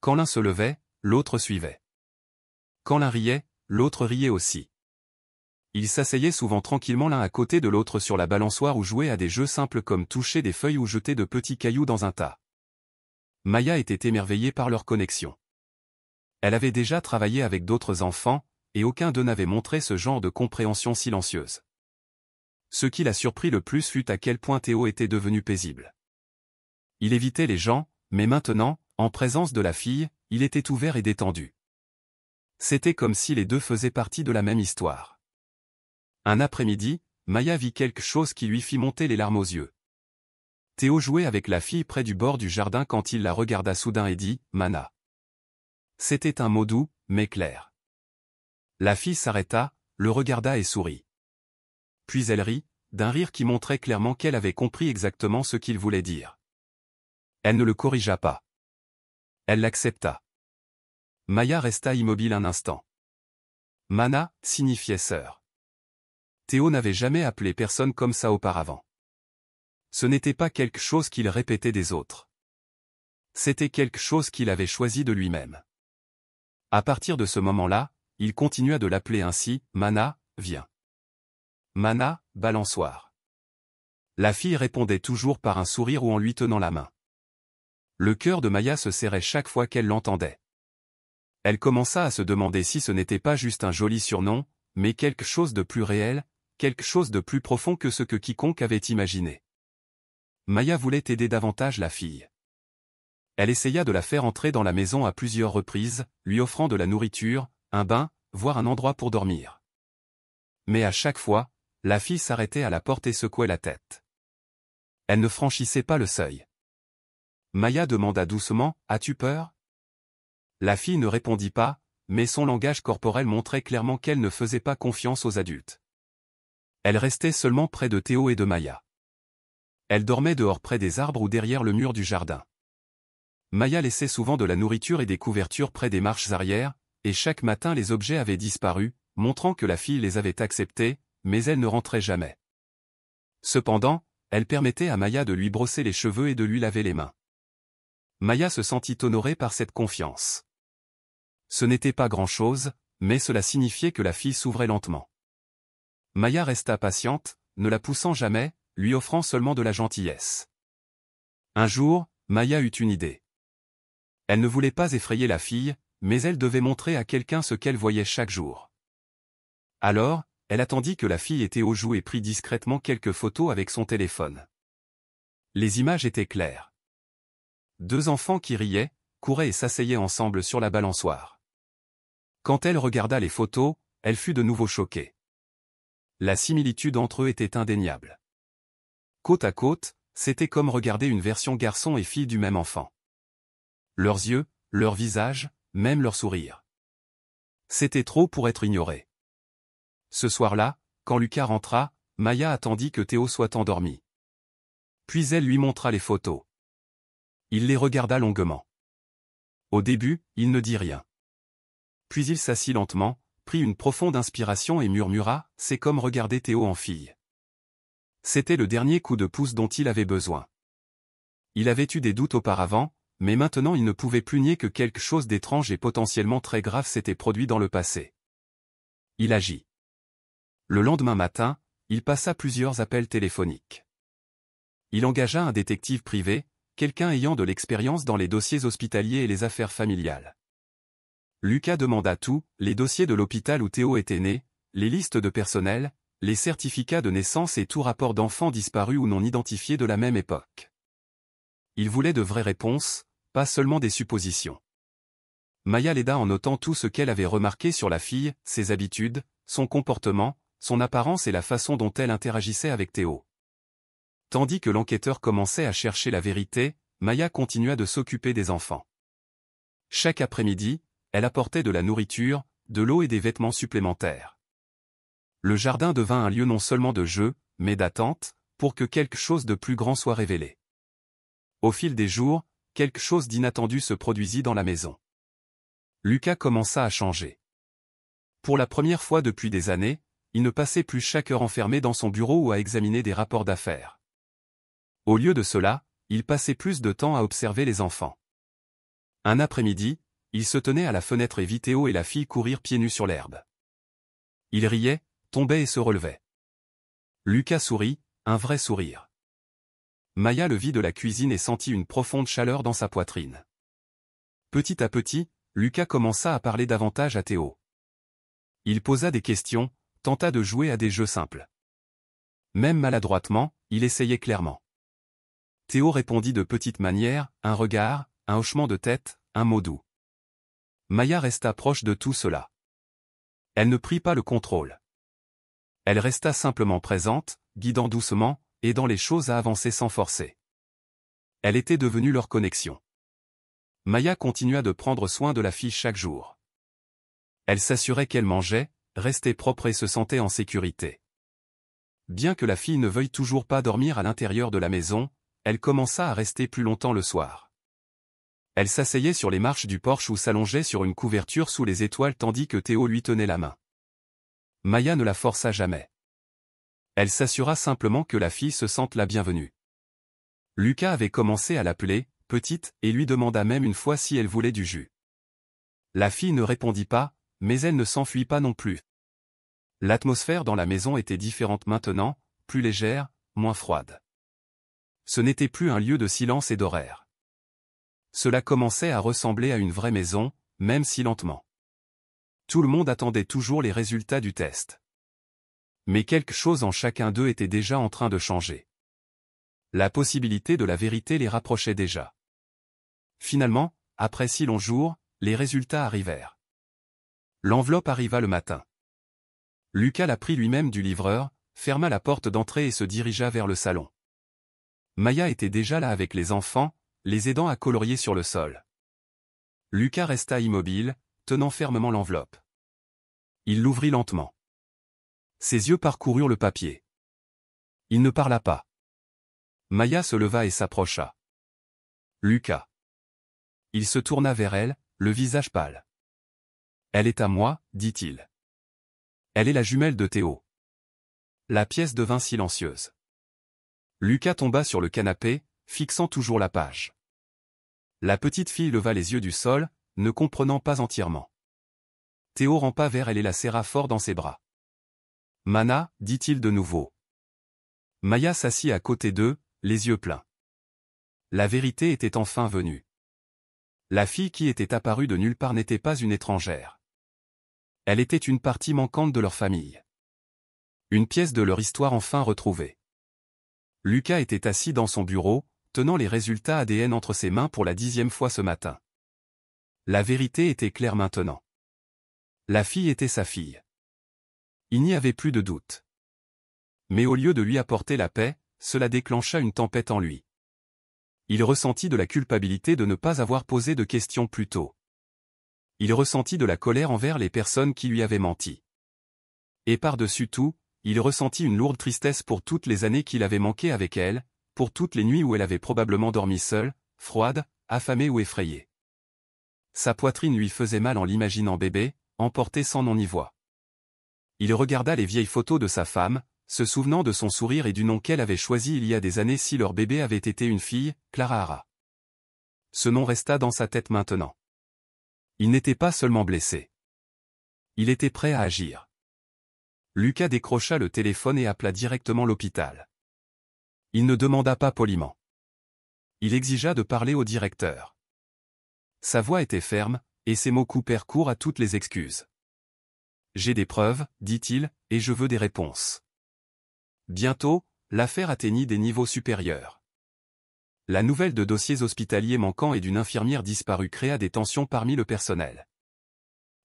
Quand l'un se levait, l'autre suivait. Quand l'un riait, l'autre riait aussi. Ils s'asseyaient souvent tranquillement l'un à côté de l'autre sur la balançoire ou jouaient à des jeux simples comme toucher des feuilles ou jeter de petits cailloux dans un tas. Maya était émerveillée par leur connexion. Elle avait déjà travaillé avec d'autres enfants, et aucun d'eux n'avait montré ce genre de compréhension silencieuse. Ce qui la surprit le plus fut à quel point Théo était devenu paisible. Il évitait les gens, mais maintenant, en présence de la fille, il était ouvert et détendu. C'était comme si les deux faisaient partie de la même histoire. Un après-midi, Maya vit quelque chose qui lui fit monter les larmes aux yeux. Théo jouait avec la fille près du bord du jardin quand il la regarda soudain et dit « Mana ». C'était un mot doux, mais clair. La fille s'arrêta, le regarda et sourit. Puis elle rit, d'un rire qui montrait clairement qu'elle avait compris exactement ce qu'il voulait dire. Elle ne le corrigea pas. Elle l'accepta. Maya resta immobile un instant. Mana signifiait sœur. Théo n'avait jamais appelé personne comme ça auparavant. Ce n'était pas quelque chose qu'il répétait des autres. C'était quelque chose qu'il avait choisi de lui-même. À partir de ce moment-là, il continua de l'appeler ainsi, Mana, viens. Mana, balançoire. La fille répondait toujours par un sourire ou en lui tenant la main. Le cœur de Maya se serrait chaque fois qu'elle l'entendait. Elle commença à se demander si ce n'était pas juste un joli surnom, mais quelque chose de plus réel, quelque chose de plus profond que ce que quiconque avait imaginé. Maya voulait aider davantage la fille. Elle essaya de la faire entrer dans la maison à plusieurs reprises, lui offrant de la nourriture, un bain, voire un endroit pour dormir. Mais à chaque fois, la fille s'arrêtait à la porte et secouait la tête. Elle ne franchissait pas le seuil. Maya demanda doucement, « As-tu peur ?» La fille ne répondit pas, mais son langage corporel montrait clairement qu'elle ne faisait pas confiance aux adultes. Elle restait seulement près de Théo et de Maya. Elle dormait dehors près des arbres ou derrière le mur du jardin. Maya laissait souvent de la nourriture et des couvertures près des marches arrière, et chaque matin les objets avaient disparu, montrant que la fille les avait acceptés, mais elle ne rentrait jamais. Cependant, elle permettait à Maya de lui brosser les cheveux et de lui laver les mains. Maya se sentit honorée par cette confiance. Ce n'était pas grand-chose, mais cela signifiait que la fille s'ouvrait lentement. Maya resta patiente, ne la poussant jamais, lui offrant seulement de la gentillesse. Un jour, Maya eut une idée. Elle ne voulait pas effrayer la fille, mais elle devait montrer à quelqu'un ce qu'elle voyait chaque jour. Alors, elle attendit que la fille était au joug et prit discrètement quelques photos avec son téléphone. Les images étaient claires. Deux enfants qui riaient, couraient et s'asseyaient ensemble sur la balançoire. Quand elle regarda les photos, elle fut de nouveau choquée. La similitude entre eux était indéniable. Côte à côte, c'était comme regarder une version garçon et fille du même enfant. Leurs yeux, leurs visages, même leur sourire. C'était trop pour être ignoré. Ce soir-là, quand Lucas rentra, Maya attendit que Théo soit endormi. Puis elle lui montra les photos. Il les regarda longuement. Au début, il ne dit rien. Puis il s'assit lentement, prit une profonde inspiration et murmura « C'est comme regarder Théo en fille ». C'était le dernier coup de pouce dont il avait besoin. Il avait eu des doutes auparavant, mais maintenant il ne pouvait plus nier que quelque chose d'étrange et potentiellement très grave s'était produit dans le passé. Il agit. Le lendemain matin, il passa plusieurs appels téléphoniques. Il engagea un détective privé, quelqu'un ayant de l'expérience dans les dossiers hospitaliers et les affaires familiales. Lucas demanda tout, les dossiers de l'hôpital où Théo était né, les listes de personnel, les certificats de naissance et tout rapport d'enfants disparus ou non identifiés de la même époque. Il voulait de vraies réponses, pas seulement des suppositions. Maya l'aida en notant tout ce qu'elle avait remarqué sur la fille, ses habitudes, son comportement, son apparence et la façon dont elle interagissait avec Théo. Tandis que l'enquêteur commençait à chercher la vérité, Maya continua de s'occuper des enfants. Chaque après-midi, elle apportait de la nourriture, de l'eau et des vêtements supplémentaires. Le jardin devint un lieu non seulement de jeu, mais d'attente, pour que quelque chose de plus grand soit révélé. Au fil des jours, quelque chose d'inattendu se produisit dans la maison. Lucas commença à changer. Pour la première fois depuis des années, il ne passait plus chaque heure enfermé dans son bureau ou à examiner des rapports d'affaires. Au lieu de cela, il passait plus de temps à observer les enfants. Un après-midi, il se tenait à la fenêtre et vit Théo et la fille courir pieds nus sur l'herbe. Il riait, tombait et se relevait. Lucas sourit, un vrai sourire. Maya le vit de la cuisine et sentit une profonde chaleur dans sa poitrine. Petit à petit, Lucas commença à parler davantage à Théo. Il posa des questions, tenta de jouer à des jeux simples. Même maladroitement, il essayait clairement. Théo répondit de petites manières, un regard, un hochement de tête, un mot doux. Maya resta proche de tout cela. Elle ne prit pas le contrôle. Elle resta simplement présente, guidant doucement, aidant les choses à avancer sans forcer. Elle était devenue leur connexion. Maya continua de prendre soin de la fille chaque jour. Elle s'assurait qu'elle mangeait, restait propre et se sentait en sécurité. Bien que la fille ne veuille toujours pas dormir à l'intérieur de la maison, elle commença à rester plus longtemps le soir. Elle s'asseyait sur les marches du porche ou s'allongeait sur une couverture sous les étoiles tandis que Théo lui tenait la main. Maya ne la força jamais. Elle s'assura simplement que la fille se sente la bienvenue. Lucas avait commencé à l'appeler « petite » et lui demanda même une fois si elle voulait du jus. La fille ne répondit pas, mais elle ne s'enfuit pas non plus. L'atmosphère dans la maison était différente maintenant, plus légère, moins froide. Ce n'était plus un lieu de silence et d'horaire. Cela commençait à ressembler à une vraie maison, même si lentement. Tout le monde attendait toujours les résultats du test. Mais quelque chose en chacun d'eux était déjà en train de changer. La possibilité de la vérité les rapprochait déjà. Finalement, après si longs jours, les résultats arrivèrent. L'enveloppe arriva le matin. Lucas la prit lui-même du livreur, ferma la porte d'entrée et se dirigea vers le salon. Maya était déjà là avec les enfants, les aidant à colorier sur le sol. Lucas resta immobile, tenant fermement l'enveloppe. Il l'ouvrit lentement. Ses yeux parcoururent le papier. Il ne parla pas. Maya se leva et s'approcha. Lucas. Il se tourna vers elle, le visage pâle. « Elle est à moi, dit-il. Elle est la jumelle de Théo. » La pièce devint silencieuse. Lucas tomba sur le canapé, fixant toujours la page. La petite fille leva les yeux du sol, ne comprenant pas entièrement. Théo rampa vers elle et la serra fort dans ses bras. « Mana, dit-il de nouveau. » Maya s'assit à côté d'eux, les yeux pleins. La vérité était enfin venue. La fille qui était apparue de nulle part n'était pas une étrangère. Elle était une partie manquante de leur famille. Une pièce de leur histoire enfin retrouvée. Lucas était assis dans son bureau, tenant les résultats ADN entre ses mains pour la 10e fois ce matin. La vérité était claire maintenant. La fille était sa fille. Il n'y avait plus de doute. Mais au lieu de lui apporter la paix, cela déclencha une tempête en lui. Il ressentit de la culpabilité de ne pas avoir posé de questions plus tôt. Il ressentit de la colère envers les personnes qui lui avaient menti. Et par-dessus tout, il ressentit une lourde tristesse pour toutes les années qu'il avait manquées avec elle, pour toutes les nuits où elle avait probablement dormi seule, froide, affamée ou effrayée. Sa poitrine lui faisait mal en l'imaginant bébé, emporté sans nom ni voix. Il regarda les vieilles photos de sa femme, se souvenant de son sourire et du nom qu'elle avait choisi il y a des années si leur bébé avait été une fille, Clara Hara. Ce nom resta dans sa tête maintenant. Il n'était pas seulement blessé. Il était prêt à agir. Lucas décrocha le téléphone et appela directement l'hôpital. Il ne demanda pas poliment. Il exigea de parler au directeur. Sa voix était ferme, et ses mots coupèrent court à toutes les excuses. « J'ai des preuves, dit-il, et je veux des réponses. » Bientôt, l'affaire atteignit des niveaux supérieurs. La nouvelle de dossiers hospitaliers manquants et d'une infirmière disparue créa des tensions parmi le personnel.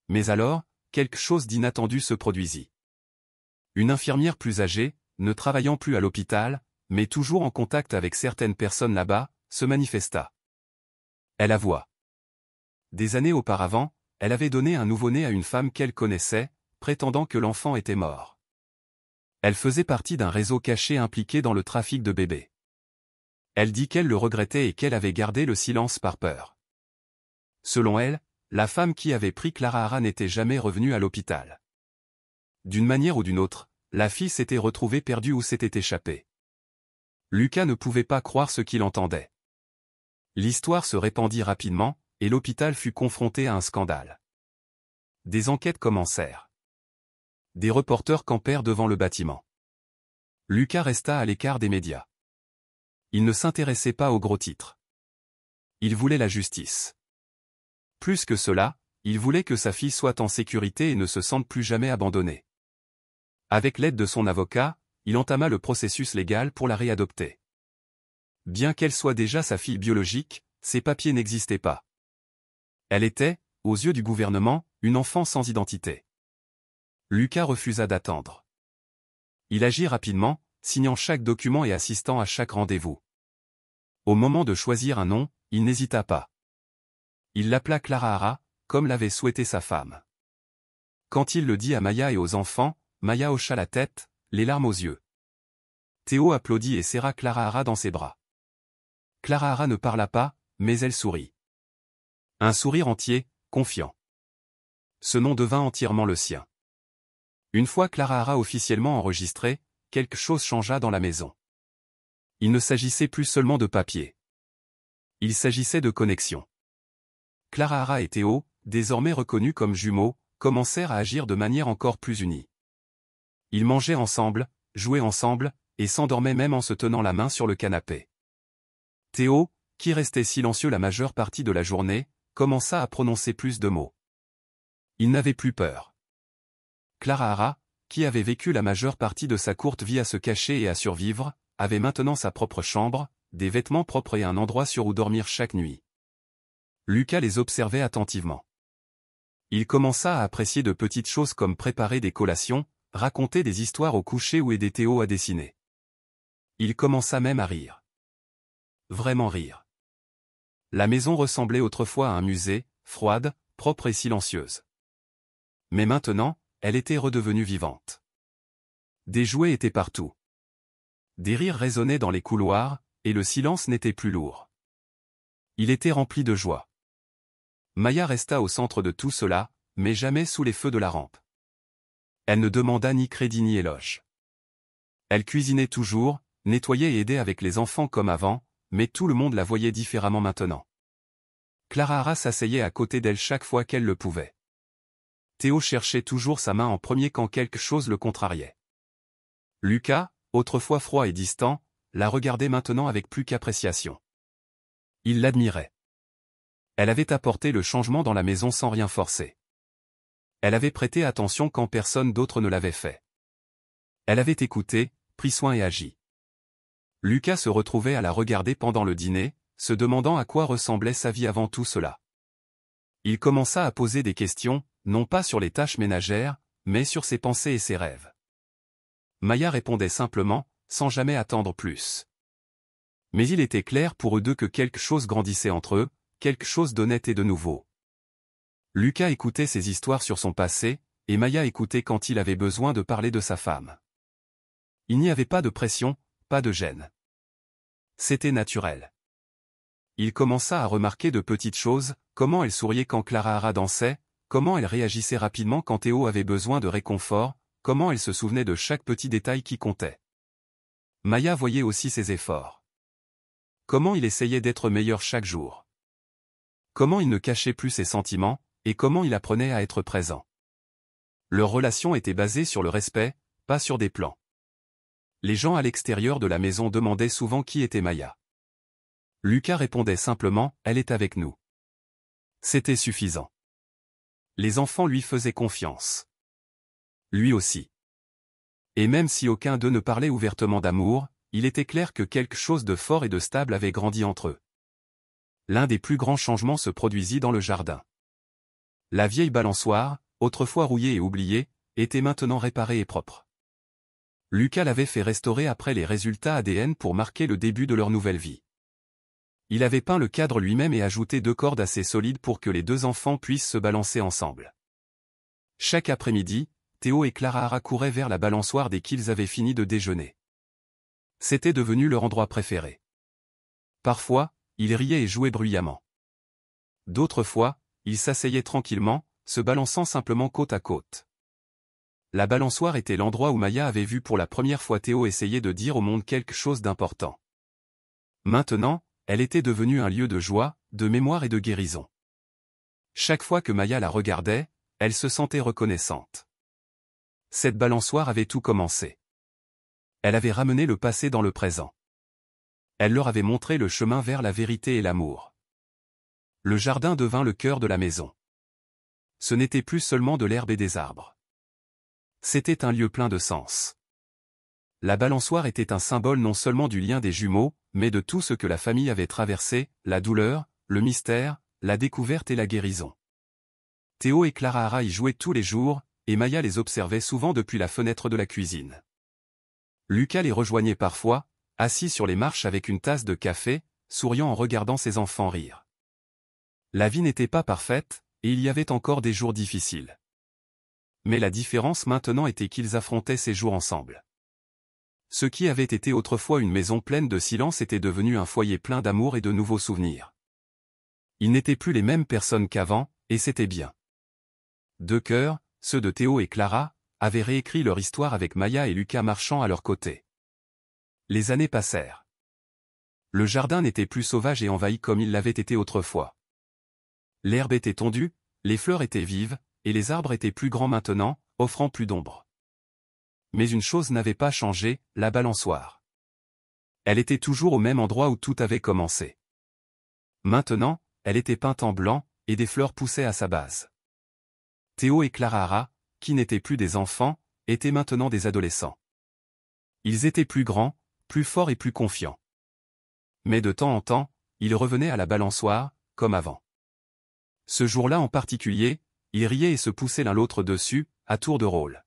Mais alors, quelque chose d'inattendu se produisit. Une infirmière plus âgée, ne travaillant plus à l'hôpital, mais toujours en contact avec certaines personnes là-bas, se manifesta. Elle avoua. Des années auparavant, elle avait donné un nouveau-né à une femme qu'elle connaissait, prétendant que l'enfant était mort. Elle faisait partie d'un réseau caché impliqué dans le trafic de bébés. Elle dit qu'elle le regrettait et qu'elle avait gardé le silence par peur. Selon elle, la femme qui avait pris Clara Hara n'était jamais revenue à l'hôpital. D'une manière ou d'une autre, la fille s'était retrouvée perdue ou s'était échappée. Lucas ne pouvait pas croire ce qu'il entendait. L'histoire se répandit rapidement, et l'hôpital fut confronté à un scandale. Des enquêtes commencèrent. Des reporters campèrent devant le bâtiment. Lucas resta à l'écart des médias. Il ne s'intéressait pas aux gros titres. Il voulait la justice. Plus que cela, il voulait que sa fille soit en sécurité et ne se sente plus jamais abandonnée. Avec l'aide de son avocat, il entama le processus légal pour la réadopter. Bien qu'elle soit déjà sa fille biologique, ses papiers n'existaient pas. Elle était, aux yeux du gouvernement, une enfant sans identité. Lucas refusa d'attendre. Il agit rapidement, signant chaque document et assistant à chaque rendez-vous. Au moment de choisir un nom, il n'hésita pas. Il l'appela Clara Hara, comme l'avait souhaité sa femme. Quand il le dit à Maya et aux enfants, Maya hocha la tête, les larmes aux yeux. Théo applaudit et serra Clara Hara dans ses bras. Clara Hara ne parla pas, mais elle sourit. Un sourire entier, confiant. Ce nom devint entièrement le sien. Une fois Clara Hara officiellement enregistrée, quelque chose changea dans la maison. Il ne s'agissait plus seulement de papier. Il s'agissait de connexion. Clara Hara et Théo, désormais reconnus comme jumeaux, commencèrent à agir de manière encore plus unie. Ils mangeaient ensemble, jouaient ensemble, et s'endormaient même en se tenant la main sur le canapé. Théo, qui restait silencieux la majeure partie de la journée, commença à prononcer plus de mots. Il n'avait plus peur. Clara Hara, qui avait vécu la majeure partie de sa courte vie à se cacher et à survivre, avait maintenant sa propre chambre, des vêtements propres et un endroit sur où dormir chaque nuit. Lucas les observait attentivement. Il commença à apprécier de petites choses comme préparer des collations, raconter des histoires au coucher ou aider Théo à dessiner. Il commença même à rire. Vraiment rire. La maison ressemblait autrefois à un musée, froide, propre et silencieuse. Mais maintenant, elle était redevenue vivante. Des jouets étaient partout. Des rires résonnaient dans les couloirs, et le silence n'était plus lourd. Il était rempli de joie. Maya resta au centre de tout cela, mais jamais sous les feux de la rampe. Elle ne demanda ni crédit ni éloge. Elle cuisinait toujours, nettoyait et aidait avec les enfants comme avant, mais tout le monde la voyait différemment maintenant. Clara Hara s'asseyait à côté d'elle chaque fois qu'elle le pouvait. Théo cherchait toujours sa main en premier quand quelque chose le contrariait. Lucas, autrefois froid et distant, la regardait maintenant avec plus qu'appréciation. Il l'admirait. Elle avait apporté le changement dans la maison sans rien forcer. Elle avait prêté attention quand personne d'autre ne l'avait fait. Elle avait écouté, pris soin et agi. Lucas se retrouvait à la regarder pendant le dîner, se demandant à quoi ressemblait sa vie avant tout cela. Il commença à poser des questions, non pas sur les tâches ménagères, mais sur ses pensées et ses rêves. Maya répondait simplement, sans jamais attendre plus. Mais il était clair pour eux deux que quelque chose grandissait entre eux, quelque chose d'honnête et de nouveau. Lucas écoutait ses histoires sur son passé, et Maya écoutait quand il avait besoin de parler de sa femme. Il n'y avait pas de pression, pas de gêne. C'était naturel. Il commença à remarquer de petites choses, comment elle souriait quand Clara Hara dansait, comment elle réagissait rapidement quand Théo avait besoin de réconfort, comment elle se souvenait de chaque petit détail qui comptait. Maya voyait aussi ses efforts. Comment il essayait d'être meilleur chaque jour. Comment il ne cachait plus ses sentiments, et comment il apprenait à être présent. Leur relation était basée sur le respect, pas sur des plans. Les gens à l'extérieur de la maison demandaient souvent qui était Maya. Lucas répondait simplement, elle est avec nous. C'était suffisant. Les enfants lui faisaient confiance. Lui aussi. Et même si aucun d'eux ne parlait ouvertement d'amour, il était clair que quelque chose de fort et de stable avait grandi entre eux. L'un des plus grands changements se produisit dans le jardin. La vieille balançoire, autrefois rouillée et oubliée, était maintenant réparée et propre. Lucas l'avait fait restaurer après les résultats ADN pour marquer le début de leur nouvelle vie. Il avait peint le cadre lui-même et ajouté 2 cordes assez solides pour que les 2 enfants puissent se balancer ensemble. Chaque après-midi, Théo et Clara Hara couraient vers la balançoire dès qu'ils avaient fini de déjeuner. C'était devenu leur endroit préféré. Parfois, ils riaient et jouaient bruyamment. D'autres fois, ils s'asseyaient tranquillement, se balançant simplement côte à côte. La balançoire était l'endroit où Maya avait vu pour la première fois Théo essayer de dire au monde quelque chose d'important. Maintenant, elle était devenue un lieu de joie, de mémoire et de guérison. Chaque fois que Maya la regardait, elle se sentait reconnaissante. Cette balançoire avait tout commencé. Elle avait ramené le passé dans le présent. Elle leur avait montré le chemin vers la vérité et l'amour. Le jardin devint le cœur de la maison. Ce n'était plus seulement de l'herbe et des arbres. C'était un lieu plein de sens. La balançoire était un symbole non seulement du lien des jumeaux, mais de tout ce que la famille avait traversé, la douleur, le mystère, la découverte et la guérison. Théo et Clara Hara y jouaient tous les jours, et Maya les observait souvent depuis la fenêtre de la cuisine. Lucas les rejoignait parfois, assis sur les marches avec une tasse de café, souriant en regardant ses enfants rire. La vie n'était pas parfaite, et il y avait encore des jours difficiles. Mais la différence maintenant était qu'ils affrontaient ces jours ensemble. Ce qui avait été autrefois une maison pleine de silence était devenu un foyer plein d'amour et de nouveaux souvenirs. Ils n'étaient plus les mêmes personnes qu'avant, et c'était bien. 2 cœurs, ceux de Théo et Clara, avaient réécrit leur histoire avec Maya et Lucas marchant à leur côté. Les années passèrent. Le jardin n'était plus sauvage et envahi comme il l'avait été autrefois. L'herbe était tondue, les fleurs étaient vives, et les arbres étaient plus grands maintenant, offrant plus d'ombre. Mais une chose n'avait pas changé, la balançoire. Elle était toujours au même endroit où tout avait commencé. Maintenant, elle était peinte en blanc, et des fleurs poussaient à sa base. Théo et Clara Hara, qui n'étaient plus des enfants, étaient maintenant des adolescents. Ils étaient plus grands, plus forts et plus confiants. Mais de temps en temps, ils revenaient à la balançoire, comme avant. Ce jour-là en particulier, ils riaient et se poussaient l'un l'autre dessus, à tour de rôle.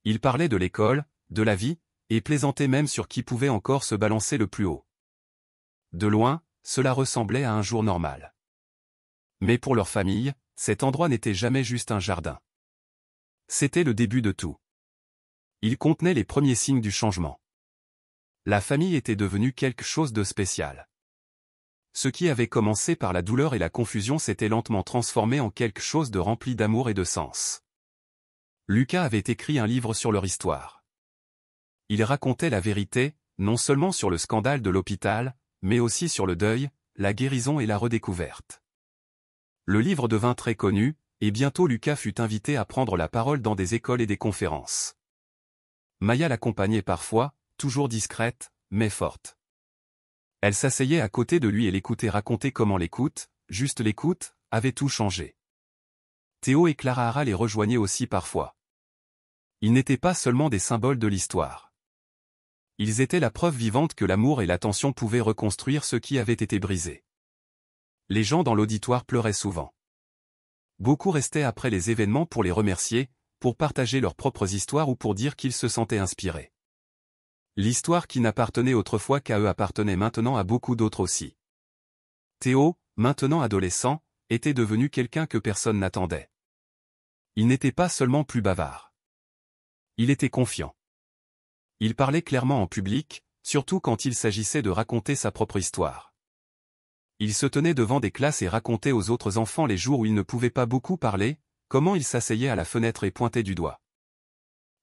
Ils parlaient de l'école, de la vie, et plaisantaient même sur qui pouvait encore se balancer le plus haut. De loin, cela ressemblait à un jour normal. Mais pour leur famille, cet endroit n'était jamais juste un jardin. C'était le début de tout. Il contenait les premiers signes du changement. La famille était devenue quelque chose de spécial. Ce qui avait commencé par la douleur et la confusion s'était lentement transformé en quelque chose de rempli d'amour et de sens. Lucas avait écrit un livre sur leur histoire. Il racontait la vérité, non seulement sur le scandale de l'hôpital, mais aussi sur le deuil, la guérison et la redécouverte. Le livre devint très connu, et bientôt Lucas fut invité à prendre la parole dans des écoles et des conférences. Maya l'accompagnait parfois, toujours discrète, mais forte. Elle s'asseyait à côté de lui et l'écoutait raconter comment l'écoute, juste l'écoute, avait tout changé. Théo et Clara Hara les rejoignaient aussi parfois. Ils n'étaient pas seulement des symboles de l'histoire. Ils étaient la preuve vivante que l'amour et l'attention pouvaient reconstruire ce qui avait été brisé. Les gens dans l'auditoire pleuraient souvent. Beaucoup restaient après les événements pour les remercier, pour partager leurs propres histoires ou pour dire qu'ils se sentaient inspirés. L'histoire qui n'appartenait autrefois qu'à eux appartenait maintenant à beaucoup d'autres aussi. Théo, maintenant adolescent, était devenu quelqu'un que personne n'attendait. Il n'était pas seulement plus bavard. Il était confiant. Il parlait clairement en public, surtout quand il s'agissait de raconter sa propre histoire. Il se tenait devant des classes et racontait aux autres enfants les jours où il ne pouvait pas beaucoup parler, comment il s'asseyait à la fenêtre et pointait du doigt.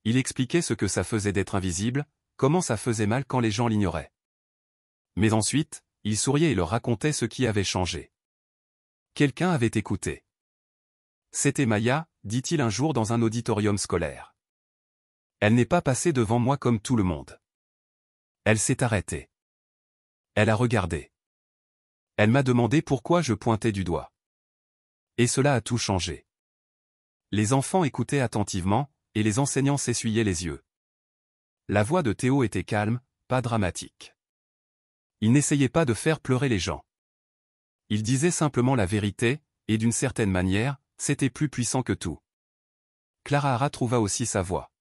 Il expliquait ce que ça faisait d'être invisible, comment ça faisait mal quand les gens l'ignoraient. Mais ensuite, il souriait et leur racontait ce qui avait changé. Quelqu'un avait écouté. C'était Maya, dit-il un jour dans un auditorium scolaire. Elle n'est pas passée devant moi comme tout le monde. Elle s'est arrêtée. Elle a regardé. Elle m'a demandé pourquoi je pointais du doigt. Et cela a tout changé. Les enfants écoutaient attentivement, et les enseignants s'essuyaient les yeux. La voix de Théo était calme, pas dramatique. Il n'essayait pas de faire pleurer les gens. Il disait simplement la vérité, et d'une certaine manière, c'était plus puissant que tout. Clara Hara trouva aussi sa voix.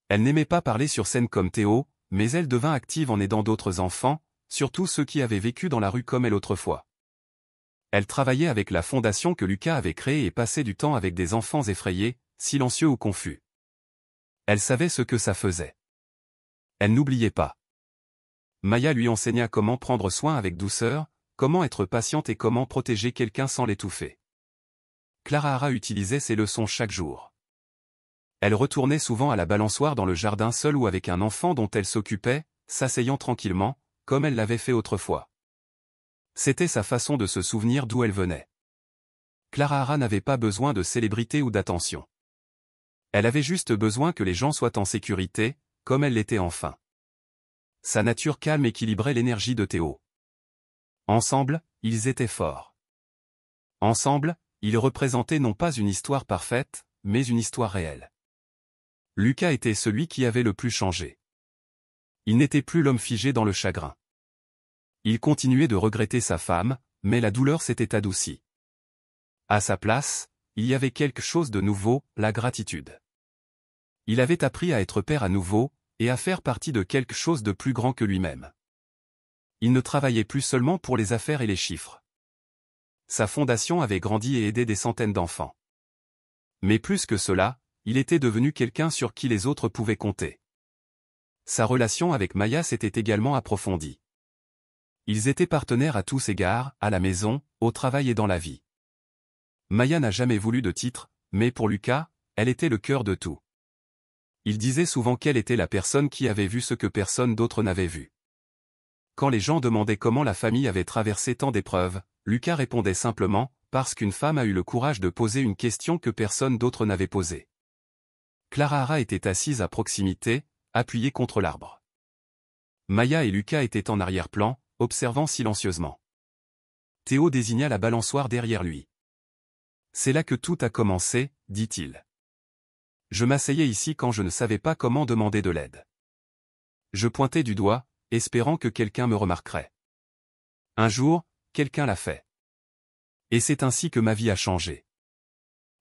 Elle n'aimait pas parler sur scène comme Théo, mais elle devint active en aidant d'autres enfants, surtout ceux qui avaient vécu dans la rue comme elle autrefois. Elle travaillait avec la fondation que Lucas avait créée et passait du temps avec des enfants effrayés, silencieux ou confus. Elle savait ce que ça faisait. Elle n'oubliait pas. Maya lui enseigna comment prendre soin avec douceur, comment être patiente et comment protéger quelqu'un sans l'étouffer. Clara Hara utilisait ces leçons chaque jour. Elle retournait souvent à la balançoire dans le jardin seule ou avec un enfant dont elle s'occupait, s'asseyant tranquillement, comme elle l'avait fait autrefois. C'était sa façon de se souvenir d'où elle venait. Clara Hara n'avait pas besoin de célébrité ou d'attention. Elle avait juste besoin que les gens soient en sécurité, comme elle l'était enfin. Sa nature calme équilibrait l'énergie de Théo. Ensemble, ils étaient forts. Ensemble, ils représentaient non pas une histoire parfaite, mais une histoire réelle. Lucas était celui qui avait le plus changé. Il n'était plus l'homme figé dans le chagrin. Il continuait de regretter sa femme, mais la douleur s'était adoucie. À sa place, il y avait quelque chose de nouveau, la gratitude. Il avait appris à être père à nouveau, et à faire partie de quelque chose de plus grand que lui-même. Il ne travaillait plus seulement pour les affaires et les chiffres. Sa fondation avait grandi et aidé des centaines d'enfants. Mais plus que cela, il était devenu quelqu'un sur qui les autres pouvaient compter. Sa relation avec Maya s'était également approfondie. Ils étaient partenaires à tous égards, à la maison, au travail et dans la vie. Maya n'a jamais voulu de titre, mais pour Lucas, elle était le cœur de tout. Il disait souvent qu'elle était la personne qui avait vu ce que personne d'autre n'avait vu. Quand les gens demandaient comment la famille avait traversé tant d'épreuves, Lucas répondait simplement, parce qu'une femme a eu le courage de poser une question que personne d'autre n'avait posée. Clara Hara était assise à proximité, appuyée contre l'arbre. Maya et Lucas étaient en arrière-plan, observant silencieusement. Théo désigna la balançoire derrière lui. C'est là que tout a commencé, dit-il. Je m'asseyais ici quand je ne savais pas comment demander de l'aide. Je pointais du doigt, espérant que quelqu'un me remarquerait. Un jour, quelqu'un l'a fait. Et c'est ainsi que ma vie a changé.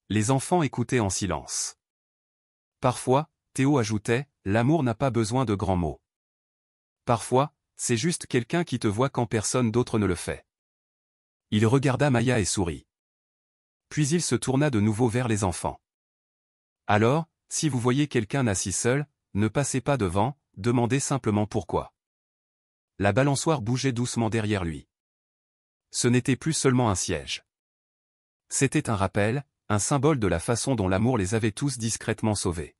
Les enfants écoutaient en silence. Parfois, Théo ajoutait, l'amour n'a pas besoin de grands mots. Parfois, c'est juste quelqu'un qui te voit quand personne d'autre ne le fait. Il regarda Maya et sourit. Puis il se tourna de nouveau vers les enfants. Alors, si vous voyez quelqu'un assis seul, ne passez pas devant, demandez simplement pourquoi. La balançoire bougeait doucement derrière lui. Ce n'était plus seulement un siège. C'était un rappel, un symbole de la façon dont l'amour les avait tous discrètement sauvés.